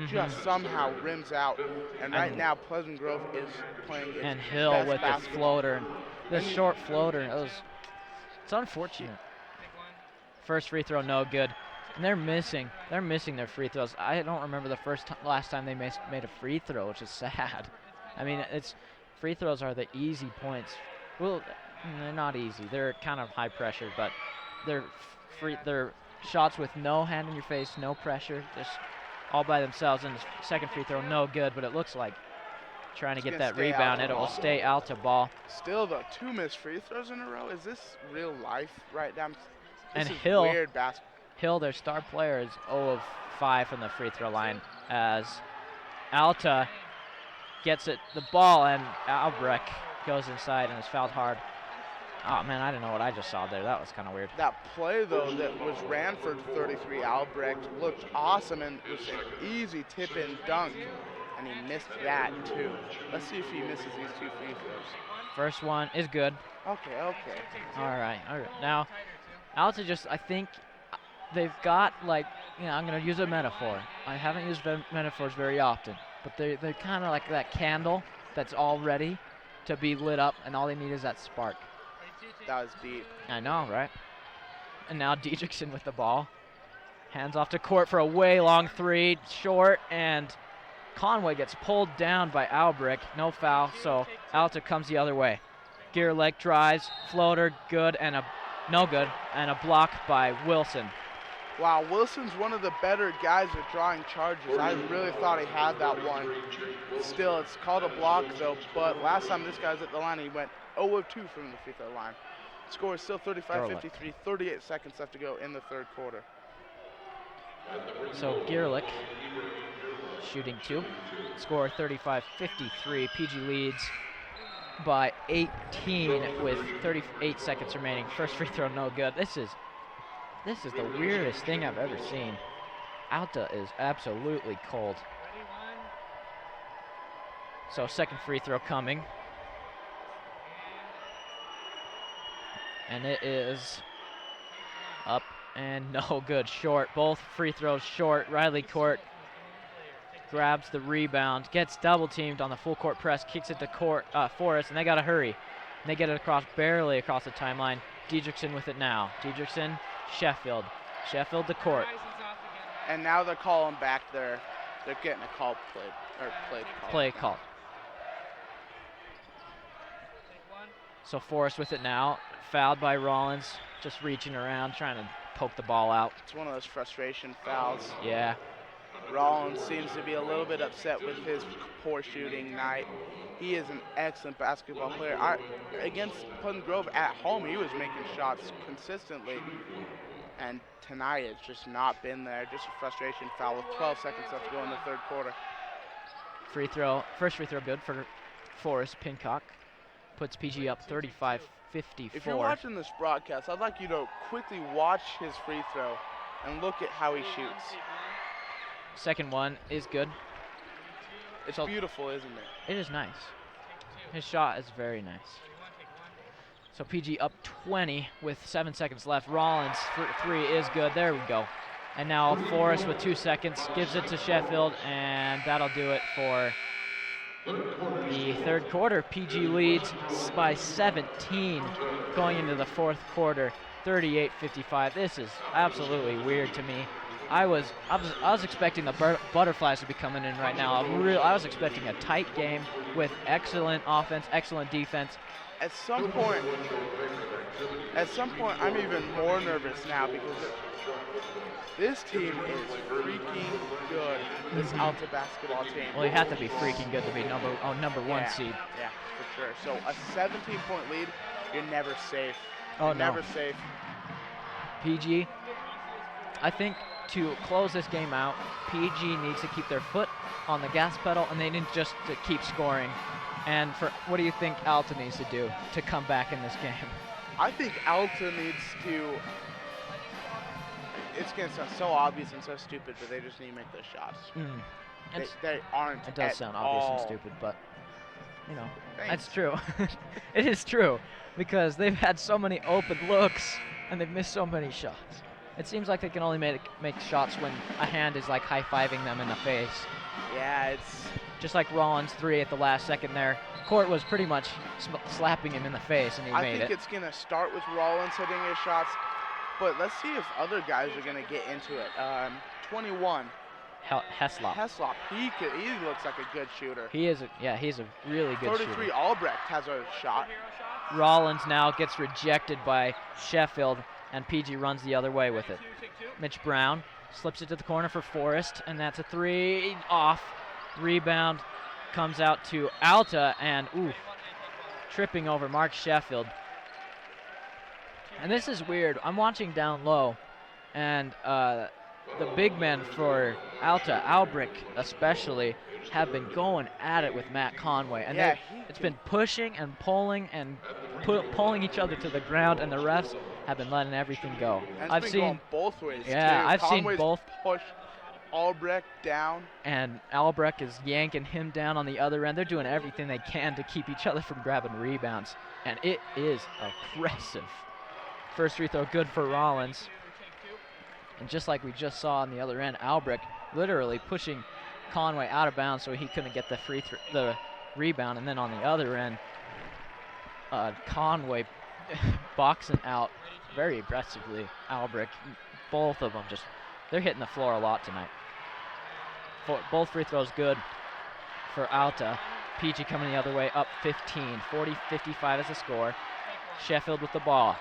just somehow rims out. And right now, Pleasant Grove is playing its and Hill best with basketball. the floater. The short floater. It's unfortunate. First free throw, no good. And they're missing their free throws. I don't remember the last time they made a free throw, which is sad. I mean, free throws are the easy points. Well, they're not easy. They're kind of high pressure, but they're shots with no hand in your face, no pressure, just all by themselves. And the second free throw, no good, but it looks like trying to get that rebound, and it will stay Alta ball. Still, though, 2 missed free throws in a row. Is this real life right now? And is Hill, weird basketball. Hill, their star player, is 0 of 5 from the free throw line as Alta gets it, the ball, and Albrecht goes inside and is fouled hard. Oh, man, I don't know what I just saw there. That was kind of weird. That play, though, that was Ranford 33, Albrecht, looked awesome, and it was an easy tip-in dunk, and he missed that, too. Let's see if he misses these 2 free throws. First one is good. Okay. All right. Now, Alta just, I think, they've got, like, I'm going to use a metaphor. I haven't used metaphors very often, but they're kind of like that candle that's all ready to be lit up, and all they need is that spark. That was deep. I know, right? And now Diedrichsen with the ball. Hands off to Court for a way long 3, short, and Conway gets pulled down by Albrecht. No foul, so Alta comes the other way. Gierlech drives, floater, good, and no good, and a block by Wilson. Wow, Wilson's one of the better guys at drawing charges. I really thought he had that one. Still, it's called a block, though, but last time this guy was at the line, he went 0 of 2 from the free throw line. Score is still 35-53, 38 seconds left to go in the third quarter. So Gierlich shooting 2. Score 35-53. PG leads by 18 with 38 seconds remaining. First free throw no good. This is the weirdest thing I've ever seen. Alta is absolutely cold. So second free throw coming. And it is up and no good. Short. Both free throws short. Riley Court grabs the rebound, gets double teamed on the full court press, kicks it to Forrest, and they got to hurry. And they get it barely across the timeline. Diedrichsen with it now. Diedrichsen, Sheffield. Sheffield to Court. And now they're calling back they're getting a play call. So Forrest with it now. Fouled by Rollins, just reaching around, trying to poke the ball out. It's one of those frustration fouls. Yeah. Rollins seems to be a little bit upset with his poor shooting night. He is an excellent basketball player. Against Pleasant Grove at home, he was making shots consistently. And tonight it's just not been there. Just a frustration foul with 12 seconds left to go in the third quarter. First free throw good for Forrest. Pincock puts PG up 35-54. If you're watching this broadcast, I'd like you to quickly watch his free throw and look at how he shoots. Second one is good. It's beautiful, isn't it? It is nice. His shot is very nice. So PG up 20 with 7 seconds left. Rollins for 3 is good. There we go. And now Forrest with 2 seconds gives it to Sheffield, and that'll do it for the third quarter. PG leads by 17 going into the fourth quarter, 38-55. This is absolutely weird to me. I was expecting the Butterflies to be coming in right now. I was expecting a tight game with excellent offense, excellent defense. At some point, I'm even more nervous now because this team is freaking good. This Alta basketball team. Well, you have to be freaking good to be number one seed. Yeah, for sure. So a 17-point lead, you're never safe. Oh, you're never safe. PG, I think to close this game out, PG needs to keep their foot on the gas pedal, and they need just to keep scoring. And what do you think Alta needs to do to come back in this game? I think Alta needs to. It's going to sound so obvious and so stupid, but they just need to make those shots. They aren't. It does sound obvious and stupid, but you know, Thanks. that's true. It is true because they've had so many open looks and they've missed so many shots. It seems like they can only make shots when a hand is like high-fiving them in the face. Yeah, it's just like Rollins' 3 at the last second there. Court was pretty much slapping him in the face, and he made it. I think it's going to start with Rollins hitting his shots, but let's see if other guys are going to get into it. 21. Heslop. He looks like a good shooter. He's a really good 33 shooter. Albrecht has a shot. Rollins now gets rejected by Sheffield, and PG runs the other way with it. Mitch Brown slips it to the corner for Forrest, and that's a 3 off. Rebound comes out to Alta, and tripping over Mark Sheffield. And this is weird. I'm watching down low, and the big men for Alta, Albrecht especially, have been going at it with Matt Conway. And it's been pushing and pulling and pulling each other to the ground, and the refs have been letting everything go. And I've seen going both ways. Yeah, too. I've Conway's seen both. Push Albrecht down. And Albrecht is yanking him down on the other end. They're doing everything they can to keep each other from grabbing rebounds. And it is aggressive. First free throw good for Rollins. And just like we just saw on the other end, Albrecht literally pushing Conway out of bounds so he couldn't get the rebound. And then on the other end, Conway boxing out very aggressively. Albrecht, both of them they're hitting the floor a lot tonight. Both free throws good for Alta. PG coming the other way, up 15. 40-55 is the score. Sheffield with the ball.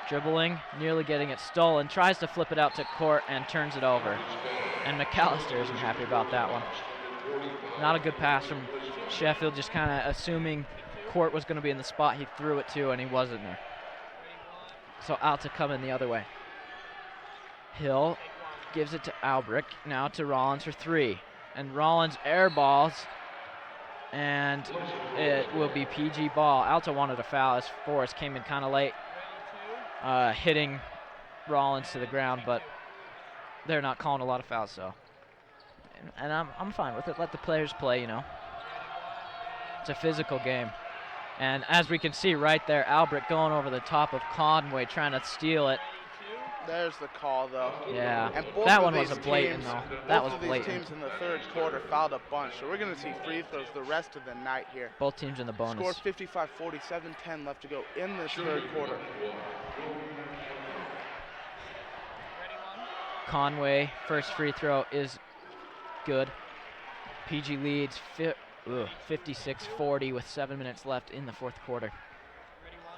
Dribbling, nearly getting it stolen. Tries to flip it out to Court and turns it over. And McAllister isn't happy about that one. Not a good pass from Sheffield, just kind of assuming Court was going to be in the spot he threw it to, and he wasn't there. So Alta coming the other way. Hill gives it to Albrick, now to Rollins for 3. And Rollins airballs, and it will be PG ball. Alta wanted a foul as Forrest came in kind of late, hitting Rollins to the ground, but they're not calling a lot of fouls, so. And I'm fine with it. Let the players play, you know. It's a physical game. And as we can see right there, Albrick going over the top of Conway, trying to steal it. There's the call, though. Yeah, And both that of one was these a blatant, teams- though. That was Both of these blatant. teams in the third quarter fouled a bunch, so we're going to see free throws the rest of the night here. Both teams in the bonus. Score 55-47, 10 left to go in this third quarter. Conway, first free throw is good. PG leads 56-40 with 7 minutes left in the fourth quarter.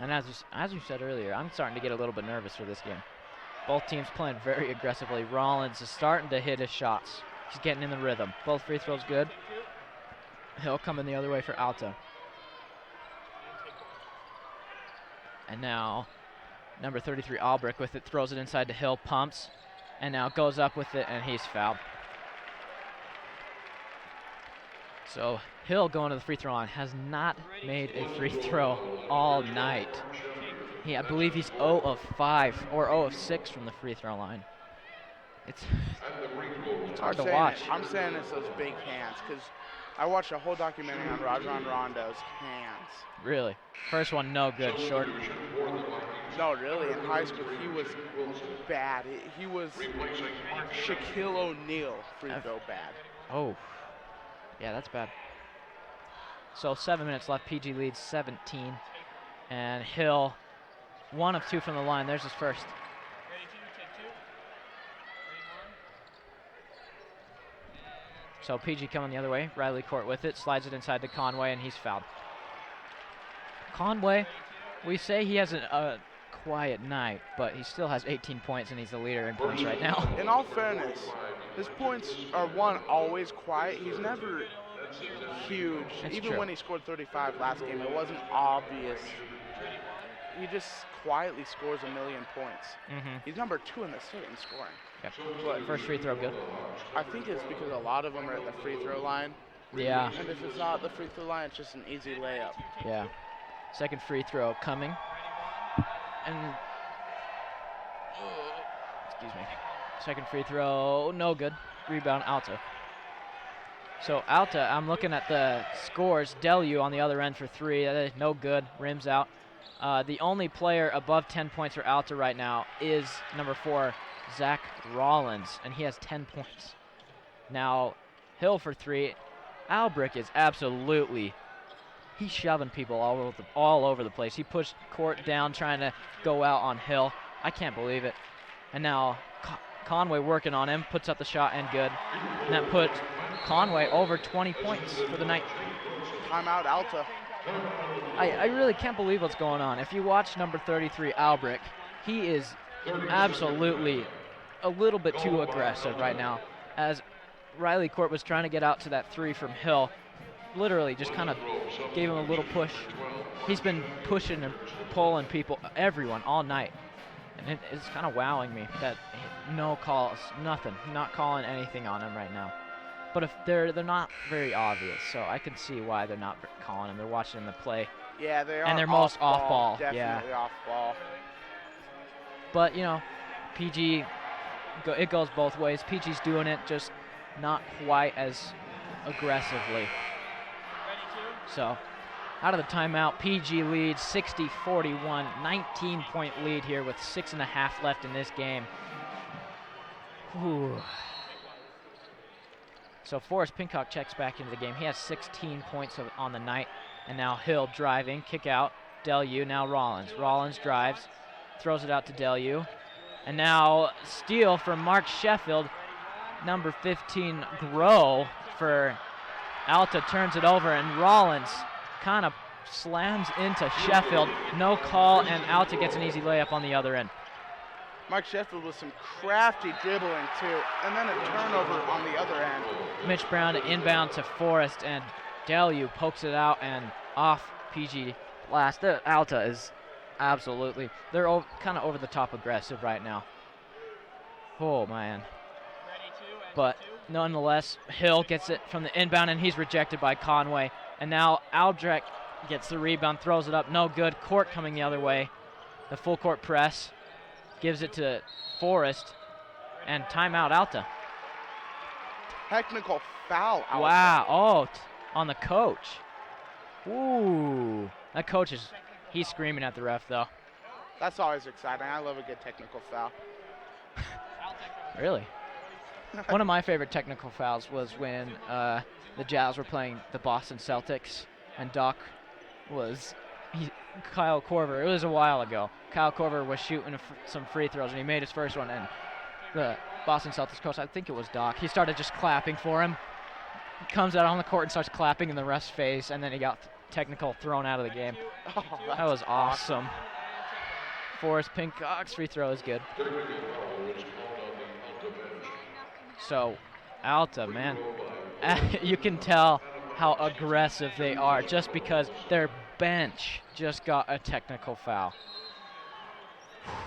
And as you said earlier, I'm starting to get a little bit nervous for this game. Both teams playing very aggressively. Rollins is starting to hit his shots. He's getting in the rhythm. Both free throws good. Hill coming the other way for Alta. And now number 33 Albrick with it, throws it inside to Hill, pumps, and now goes up with it, and he's fouled. So Hill going to the free throw line has not made a free throw all night. I believe he's 0 of 5 or 0 of 6 from the free throw line. It's hard to watch. I'm saying it's those big hands, because I watched a whole documentary on Rajon Rondo's hands. Really? First one, no good, short. No, really, in high school, he was bad. He was Shaquille O'Neal free throw bad. Oh, yeah, that's bad. So 7 minutes left, PG leads 17. And Hill, 1 of 2 from the line. There's his first. So PG coming the other way. Riley Court with it, slides it inside to Conway, and he's fouled. Conway, we say he has a quiet night, but he still has 18 points, and he's the leader in points right now. In all fairness, his points are, one, always quiet. He's never huge. That's Even true. when he scored 35 last game, it wasn't obvious. He just quietly scores a million points. He's number 2 in the state in scoring. Yep. First free throw good. I think it's because a lot of them are at the free throw line. Yeah. And if it's not the free throw line, it's just an easy layup. Yeah. Second free throw coming. And excuse me. Second free throw, no good. Rebound Alta. So Alta, I'm looking at the scores. Delu on the other end for 3, no good. Rims out. The only player above 10 points for Alta right now is number 4, Zach Rollins, and he has 10 points. Now Hill for 3. Albrick is absolutely, he's shoving people all over the place. He pushed Court down trying to go out on Hill. I can't believe it. And now Conway working on him, puts up the shot and good. And that put Conway over 20 points for the night. Timeout Alta. I really can't believe what's going on. If you watch number 33 Albrick, he is absolutely a little bit too aggressive right now. As Riley Court was trying to get out to that 3 from Hill, literally just kind of gave him a little push. He's been pushing and pulling people, everyone, all night. And it's kind of wowing me that no calls, nothing, not calling anything on him right now. But if they're not very obvious, so I can see why they're not calling him. They're watching him play. Yeah, they are. And they're most off ball. Definitely Yeah. off ball. But, you know, PG, it goes both ways. PG's doing it, just not quite as aggressively. So, out of the timeout, PG leads 60-41, 19-point lead here with 6.5 left in this game. Whew. So Forrest Pincock checks back into the game. He has 16 points on the night. And now Hill driving, kick out, Delu, now Rollins. Rollins drives, throws it out to Delu. And now steal from Mark Sheffield. Number 15, Grow for Alta, turns it over, and Rollins kind of slams into Sheffield. No call, and Alta gets an easy layup on the other end. Mike Sheffield with some crafty dribbling too, and then a turnover on the other end. Mitch Brown inbound to Forrest, and Delu pokes it out and off PG blast. The Alta is absolutely, they're kind of over the top aggressive right now. Oh man. But nonetheless, Hill gets it from the inbound, and he's rejected by Conway. And now Aldrich gets the rebound, throws it up, no good. Court coming the other way. The full court press gives it to Forrest, and timeout Alta. Technical foul. Alta. Wow, oh, on the coach. Ooh, that coach he's screaming at the ref though. That's always exciting. I love a good technical foul. Really? One of my favorite technical fouls was when the Jazz were playing the Boston Celtics, and Kyle Korver, it was a while ago. Kyle Korver was shooting some free throws, and he made his first one, and the Boston Celtics coach, I think it was Doc, he started just clapping for him. He comes out on the court and starts clapping in the ref's face, and then he got technical thrown out of the game. Oh, that was awesome. Forrest Pincock's free throw is good. So, Alta, man, you can tell how aggressive they are just because their bench just got a technical foul.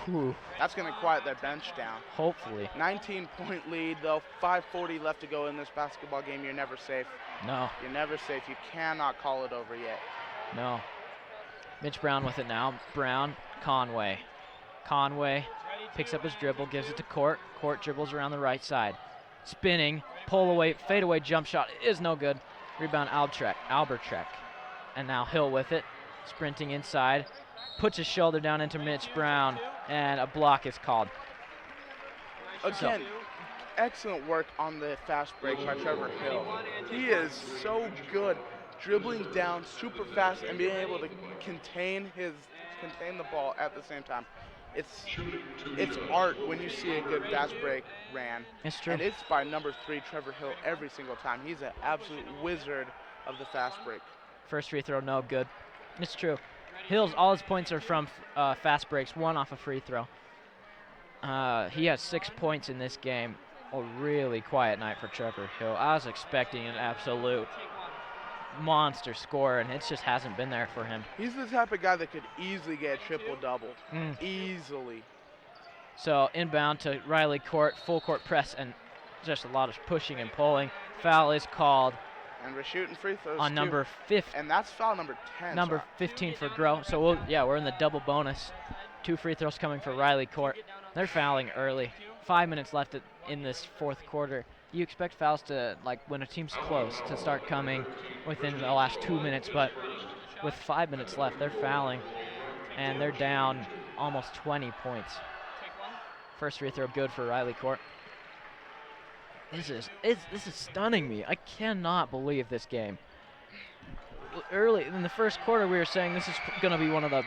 Whew. That's going to quiet their bench down. Hopefully. 19-point lead, though. 5:40 left to go in this basketball game. You're never safe. No. You're never safe. You cannot call it over yet. No. Mitch Brown with it now. Brown, Conway. Conway picks up his dribble, gives it to Court. Court dribbles around the right side. Spinning, pull away, fade away jump shot is no good. Rebound Albertrek. And now Hill with it, sprinting inside. Puts his shoulder down into Mitch Brown, and a block is called. Again, excellent work on the fast break by Trevor Hill. He is so good dribbling down super fast and being able to contain the ball at the same time. It's art when you see a good fast break ran. It's true. And it's by number 3, Trevor Hill, every single time. He's an absolute wizard of the fast break. First free throw, no good. It's true. Hill's, all his points are from fast breaks, 1 off a free throw. He has 6 points in this game. A really quiet night for Trevor Hill. I was expecting an absolute monster score, and it just hasn't been there for him. He's the type of guy that could easily get a triple-double. Easily. So inbound to Riley Court, full court press, and just a lot of pushing and pulling. Foul is called. And we're shooting free throws on number 15. And that's foul number 10. Number 15 for Grow. So we're in the double bonus. 2 free throws coming for Riley Court. They're fouling early. 5 minutes left in this fourth quarter. You expect fouls to, like when a team's close, to start coming within the last 2 minutes, but with 5 minutes left, they're fouling, and they're down almost 20 points. First free throw good for Riley Court. This is stunning me. I cannot believe this game. Early in the first quarter, we were saying this is going to be one of the,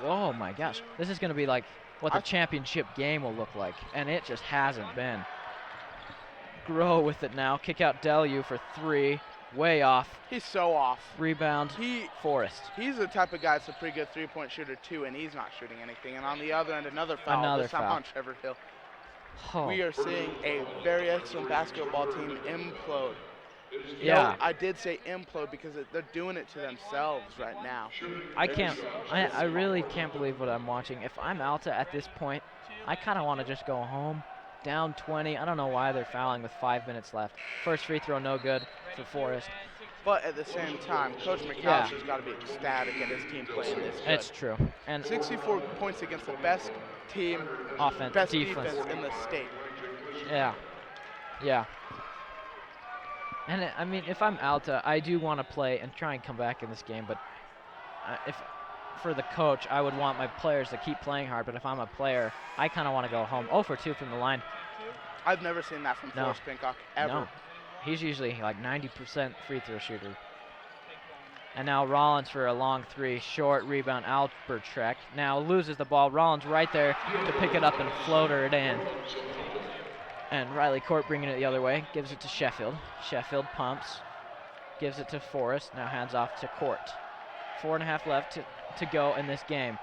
oh my gosh, this is going to be like what the championship game will look like, and it just hasn't been. Grow with it now. Kick out Delu for 3. Way off. He's so off. Rebound, Forrest. He's the type of guy that's a pretty good three-point shooter, too, and he's not shooting anything. And on the other end, another foul. This time on Trevor Hill. Oh. We are seeing a very excellent basketball team implode. Yeah. No, I did say implode because they're doing it to themselves right now. I really can't believe what I'm watching. If I'm Alta at this point, I kind of want to just go home. Down 20. I don't know why they're fouling with 5 minutes left. First free throw, no good for Forrest. But at the same time, Coach McAllister's got to be ecstatic at his team playing this good. It's true. And 64 points against the best team, best defense in the state. Yeah. Yeah. And I mean, if I'm Alta, I do want to play and try and come back in this game. But if for the coach, I would want my players to keep playing hard. But if I'm a player, I kind of want to go home. 0 for 2 from the line. I've never seen that from Forrest Pincock, ever. No. He's usually like 90% free throw shooter. And now Rollins for a long 3. Short rebound, Albertrek. Now loses the ball. Rollins right there to pick it up and floater it in. And Riley Court bringing it the other way. Gives it to Sheffield. Sheffield pumps. Gives it to Forrest. Now hands off to Court. 4.5 left to go in this game.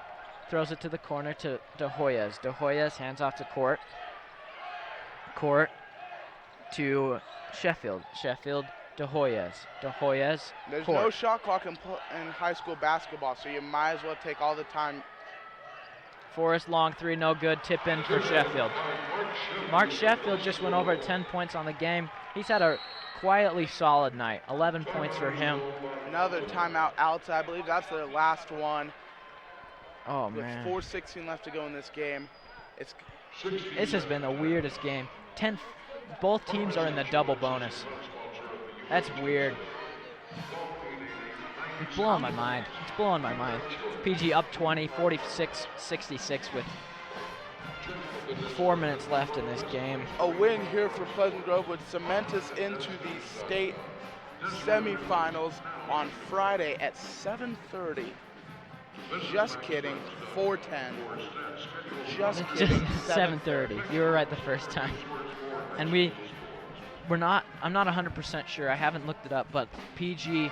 Throws it to the corner to De Hoyas. De Hoyas hands off to Court. Court to Sheffield. Sheffield, De Hoyas. De Hoyas, There's Court. no shot clock in high school basketball, so you might as well take all the time Forrest long three, no good. Tip in for Sheffield. Mark Sheffield just went over 10 points on the game. He's had a quietly solid night. 11 points for him. Another timeout, Alta. I believe that's their last one. Oh, with man. 4:16 left to go in this game. This has been the weirdest game. Both teams are in the double bonus. That's weird. It's blowing my mind. It's blowing my mind. PG up 20, 46-66 with 4 minutes left in this game. A win here for Pleasant Grove would cement us into the state semifinals on Friday at 7:30. Just kidding, 4:10. Just kidding, 7:30. You were right the first time. And I'm not 100% sure. I haven't looked it up, but PG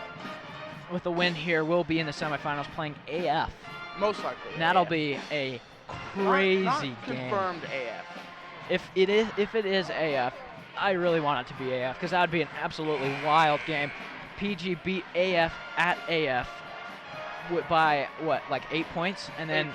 with a win here will be in the semifinals playing AF. Most likely. And that'll AF. be a crazy not game. Confirmed AF. If it is AF, I really want it to be AF because that would be an absolutely wild game. PG beat AF at AF by what, like 8 points, and then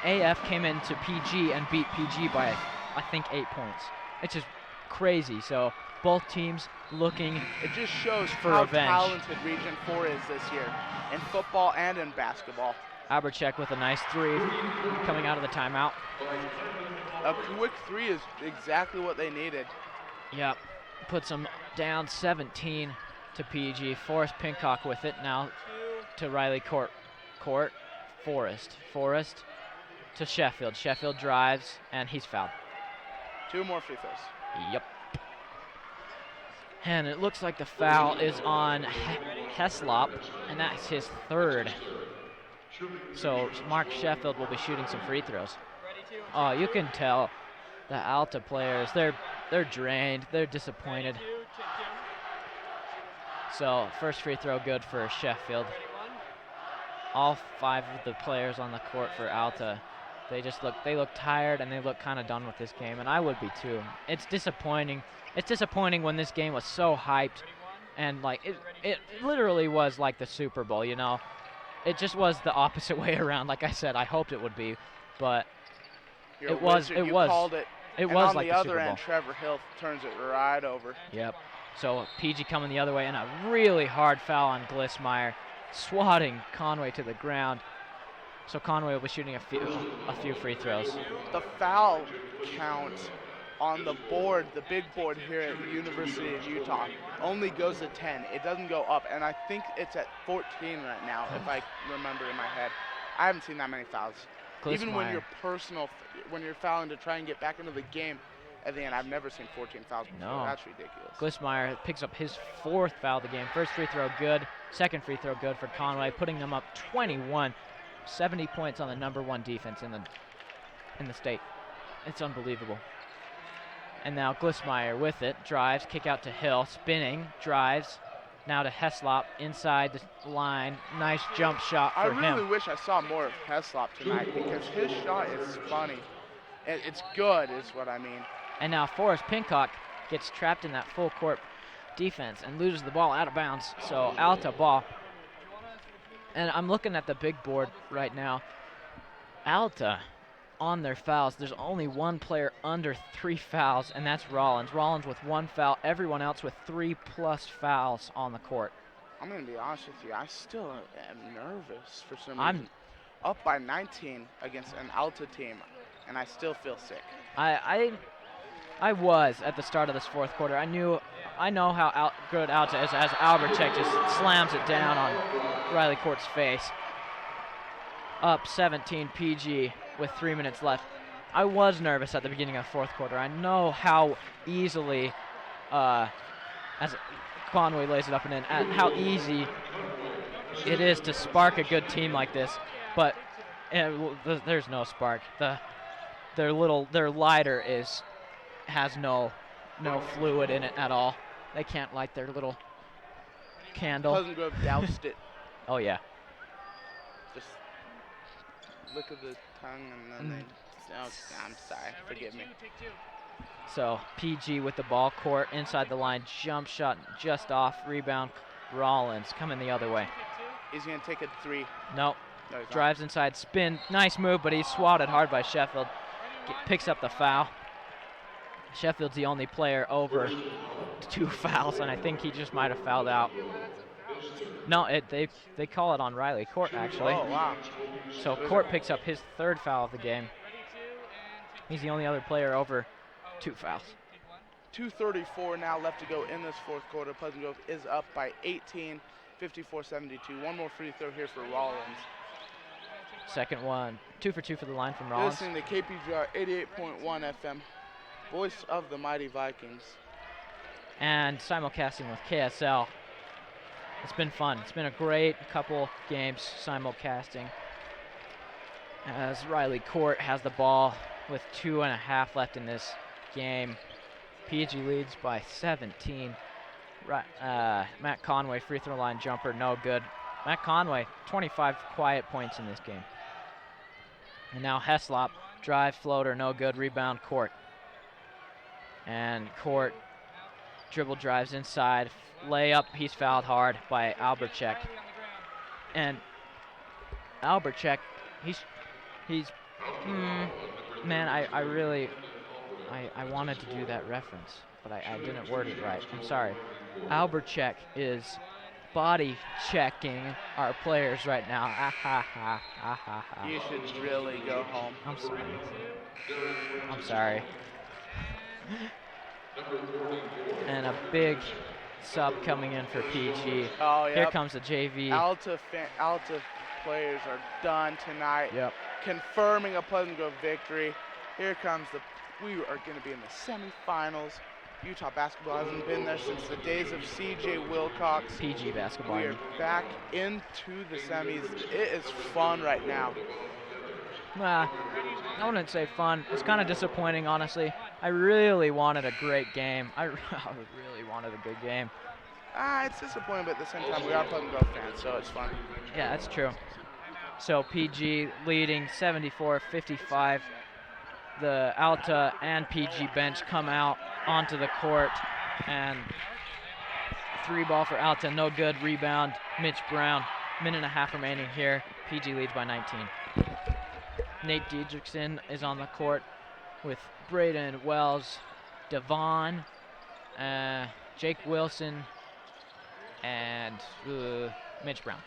AF came into PG and beat PG by I think 8 points. It's just crazy. So both teams looking It just shows for how revenge. talented Region 4 is this year in football and in basketball. Aberchek with a nice three coming out of the timeout. A quick three is exactly what they needed. Yep, puts them down 17 to PG. Forrest Pincock with it now to Riley Court. Forrest to Sheffield. Sheffield drives and he's fouled. 2 more free throws. Yep. And it looks like the foul is on Heslop, and that's his third. So Mark Sheffield will be shooting some free throws. Oh, you can tell the Alta players, they're drained, they're disappointed. So first free throw good for Sheffield. All 5 of the players on the court for Alta, they look tired and they look kind of done with this game, and I would be too. It's disappointing. It's disappointing when this game was so hyped, and like it literally was like the Super Bowl, you know. It just was the opposite way around. Like I said, I hoped it would be, but You're it a was. wizard. It You was. called it. It And was on like the the other Super Bowl. end, Trevor Hill turns it right over. Yep. So PG coming the other way, and a really hard foul on Glissmeyer, swatting Conway to the ground. So Conway will be shooting a few free throws. The foul count on the board, the big board here at the University of Utah, only goes to 10. It doesn't go up, and I think it's at 14 right now, if I remember in my head. I haven't seen that many fouls. Even when when you're fouling to try and get back into the game at the end, I've never seen 14 fouls before. No. That's ridiculous. Glissmeyer picks up his 4th foul of the game. First free throw good, second free throw good for Conway, putting them up 21. 70 points on the #1 defense in the state. It's unbelievable. And now Glissmeyer with it, drives, kick out to Hill, spinning, drives, now to Heslop inside the line. Nice jump shot for him. I really wish I saw more of Heslop tonight because his shot is funny. It's good is what I mean. And now Forrest Pincock gets trapped in that full court defense and loses the ball out of bounds. So Alta ball. And I'm looking at the big board right now. Alta on their fouls. There's only one player under 3 fouls, and that's Rollins. Rollins with 1 foul. Everyone else with 3+ fouls on the court. I'm going to be honest with you. I still am nervous for some reason. Up by 19 against an Alta team, and I still feel sick. I was at the start of this 4th quarter. I know how good Alta is as Alberchek just slams it down on Riley Court's face. Up 17 PG with 3 minutes left. I was nervous at the beginning of the 4th quarter. I know how easily, as Conway lays it up and in, how easy it is to spark a good team like this. But there's no spark. Their lighter has no fluid in it at all. They can't light their little candle. Pleasant Grove doused it. Oh yeah. Just look at the tongue and then I'm sorry, forgive me. So PG with the ball court inside the line, jump shot just off, rebound. Rollins coming the other way. He's gonna take a 3. Nope. No, he's not. Drives inside, spin, nice move, but he's swatted hard by Sheffield. Picks up the foul. Sheffield's the only player over 2 fouls, and I think he just might have fouled out. No, they call it on Riley Court, actually. Oh, wow. So Court picks up his 3rd foul of the game. He's the only other player over 2 fouls. 2:34 now left to go in this 4th quarter. Pleasant Grove is up by 18, 54-72. One more free throw here for Rollins. Second one, 2 for 2 for the line from Rollins. Listening to KPGR 88.1 FM, voice of the mighty Vikings. And simulcasting with KSL. It's been fun. It's been a great couple games simulcasting. As Riley Court has the ball with 2.5 left in this game. PG leads by 17. Matt Conway, free throw line jumper, no good. Matt Conway, 25 quiet points in this game. And now Heslop, drive, floater, no good, rebound, Court. And Court dribble drives inside, layup, he's fouled hard by Alberchek. And Alberchek, man, I really wanted to do that reference, but I didn't word it right. I'm sorry. Alberchek is body checking our players right now. You should really go home. I'm sorry. I'm sorry. And a big sub coming in for PG. Oh, yep. Here comes the JV. Alta players are done tonight. Yep. Confirming a Pleasant Grove victory. Here comes we are going to be in the semifinals. Utah basketball hasn't been there since the days of CJ Wilcox. PG basketball. We are back into the semis. It is fun right now. I wouldn't say fun. It's kind of disappointing, honestly. I really wanted a great game. I really wanted a good game. It's disappointing, but at the same time, we are Pleasant Grove fans, so it's fun. Yeah, that's true. So PG leading 74-55. The Alta and PG bench come out onto the court, and 3 ball for Alta, no good, rebound, Mitch Brown. 1.5 remaining here. PG leads by 19. Nate Diedrichson is on the court with Braden Wells, Devon, Jake Wilson, and Mitch Brown.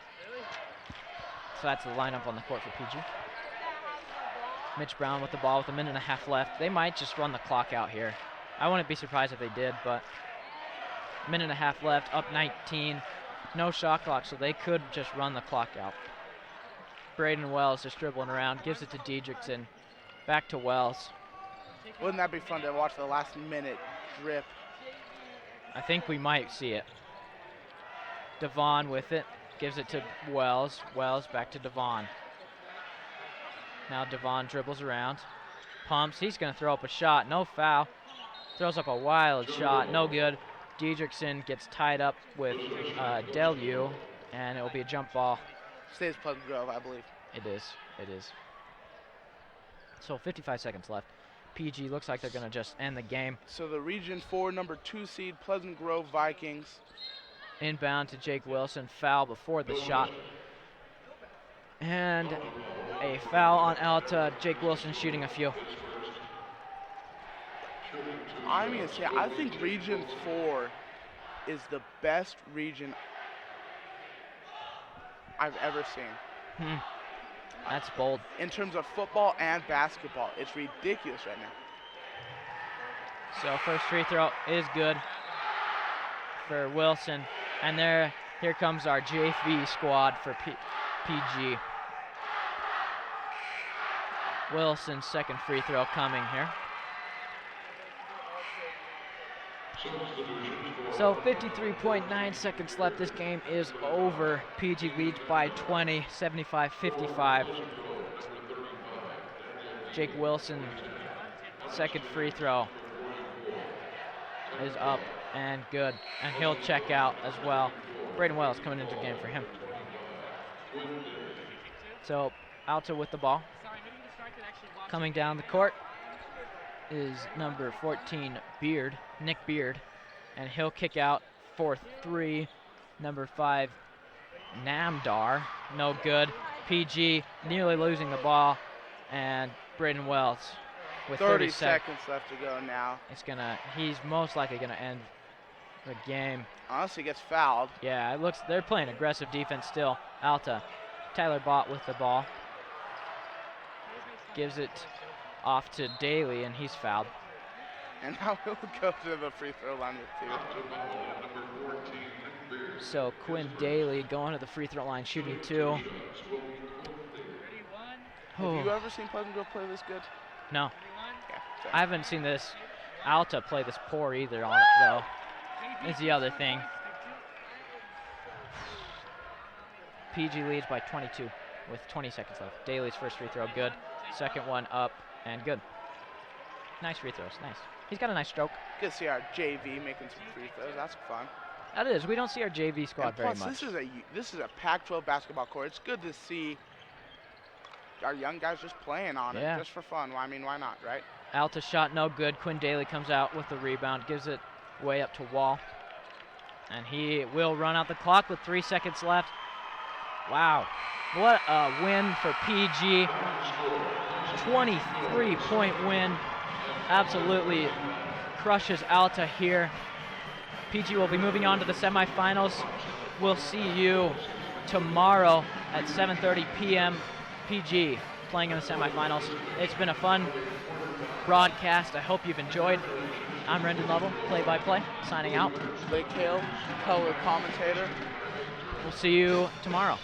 So that's the lineup on the court for PG. Mitch Brown with the ball with 1.5 left. They might just run the clock out here. I wouldn't be surprised if they did, but 1.5 left, up 19. No shot clock, so they could just run the clock out. Braden Wells just dribbling around, gives it to Diedrichson. Back to Wells. Wouldn't that be fun to watch the last minute drip? I think we might see it. Devon with it, gives it to Wells. Wells back to Devon. Now Devon dribbles around, pumps, he's gonna throw up a shot, no foul. Throws up a wild shot, no good. Diedrichson gets tied up with Delu, and it will be a jump ball. Stays Pleasant Grove, I believe. It is. So 55 seconds left. PG looks like they're gonna just end the game. So the Region 4 number 2 seed Pleasant Grove Vikings. Inbound to Jake Wilson, foul before the shot. And a foul on Alta. Jake Wilson shooting a few. I'm going to say, I think Region 4 is the best region I've ever seen. That's bold. In terms of football and basketball, it's ridiculous right now. So first free throw is good for Wilson. And here comes our JV squad for PG. Wilson's second free throw coming here. So 53.9 seconds left. This game is over. PG leads by 20, 75-55. Jake Wilson, second free throw is up and good. And he'll check out as well. Braden Wells coming into the game for him. So Alta with the ball. Coming down the court is number 14, Nick Beard. And he'll kick out for 3. Number 5, Namdar, no good. PG nearly losing the ball, and Braden Wells with 30 seconds left to go now. He's most likely gonna end the game. Unless he gets fouled. Yeah, it looks they're playing aggressive defense still. Alta, Tyler Bott with the ball. Gives it off to Daly, and he's fouled. And now he'll go to the free throw line with 2. So Quinn Daly going to the free throw line, shooting 2. Have you ever seen Pleasant Grove play this good? No. Yeah, I haven't seen this Alta play this poor either on it, though. Is the other thing. PG leads by 22 with 20 seconds left. Daly's first free throw, good. Second one up, and good. Nice free throws, nice. He's got a nice stroke. Good to see our JV making some free throws. That's fun. That is. We don't see our JV squad very much. This is a Pac-12 basketball court. It's good to see our young guys just playing on it, just for fun. Well, I mean, why not, right? Alta shot no good. Quinn Daly comes out with the rebound, gives it way up to Wall. And he will run out the clock with 3 seconds left. Wow. What a win for PG. 23-point win. Absolutely crushes Alta here. PG will be moving on to the semifinals. We'll see you tomorrow at 7:30 p.m. PG playing in the semifinals. It's been a fun broadcast. I hope you've enjoyed. I'm Rendon Lovell, play-by-play, signing out. Blake Hale, color commentator. We'll see you tomorrow.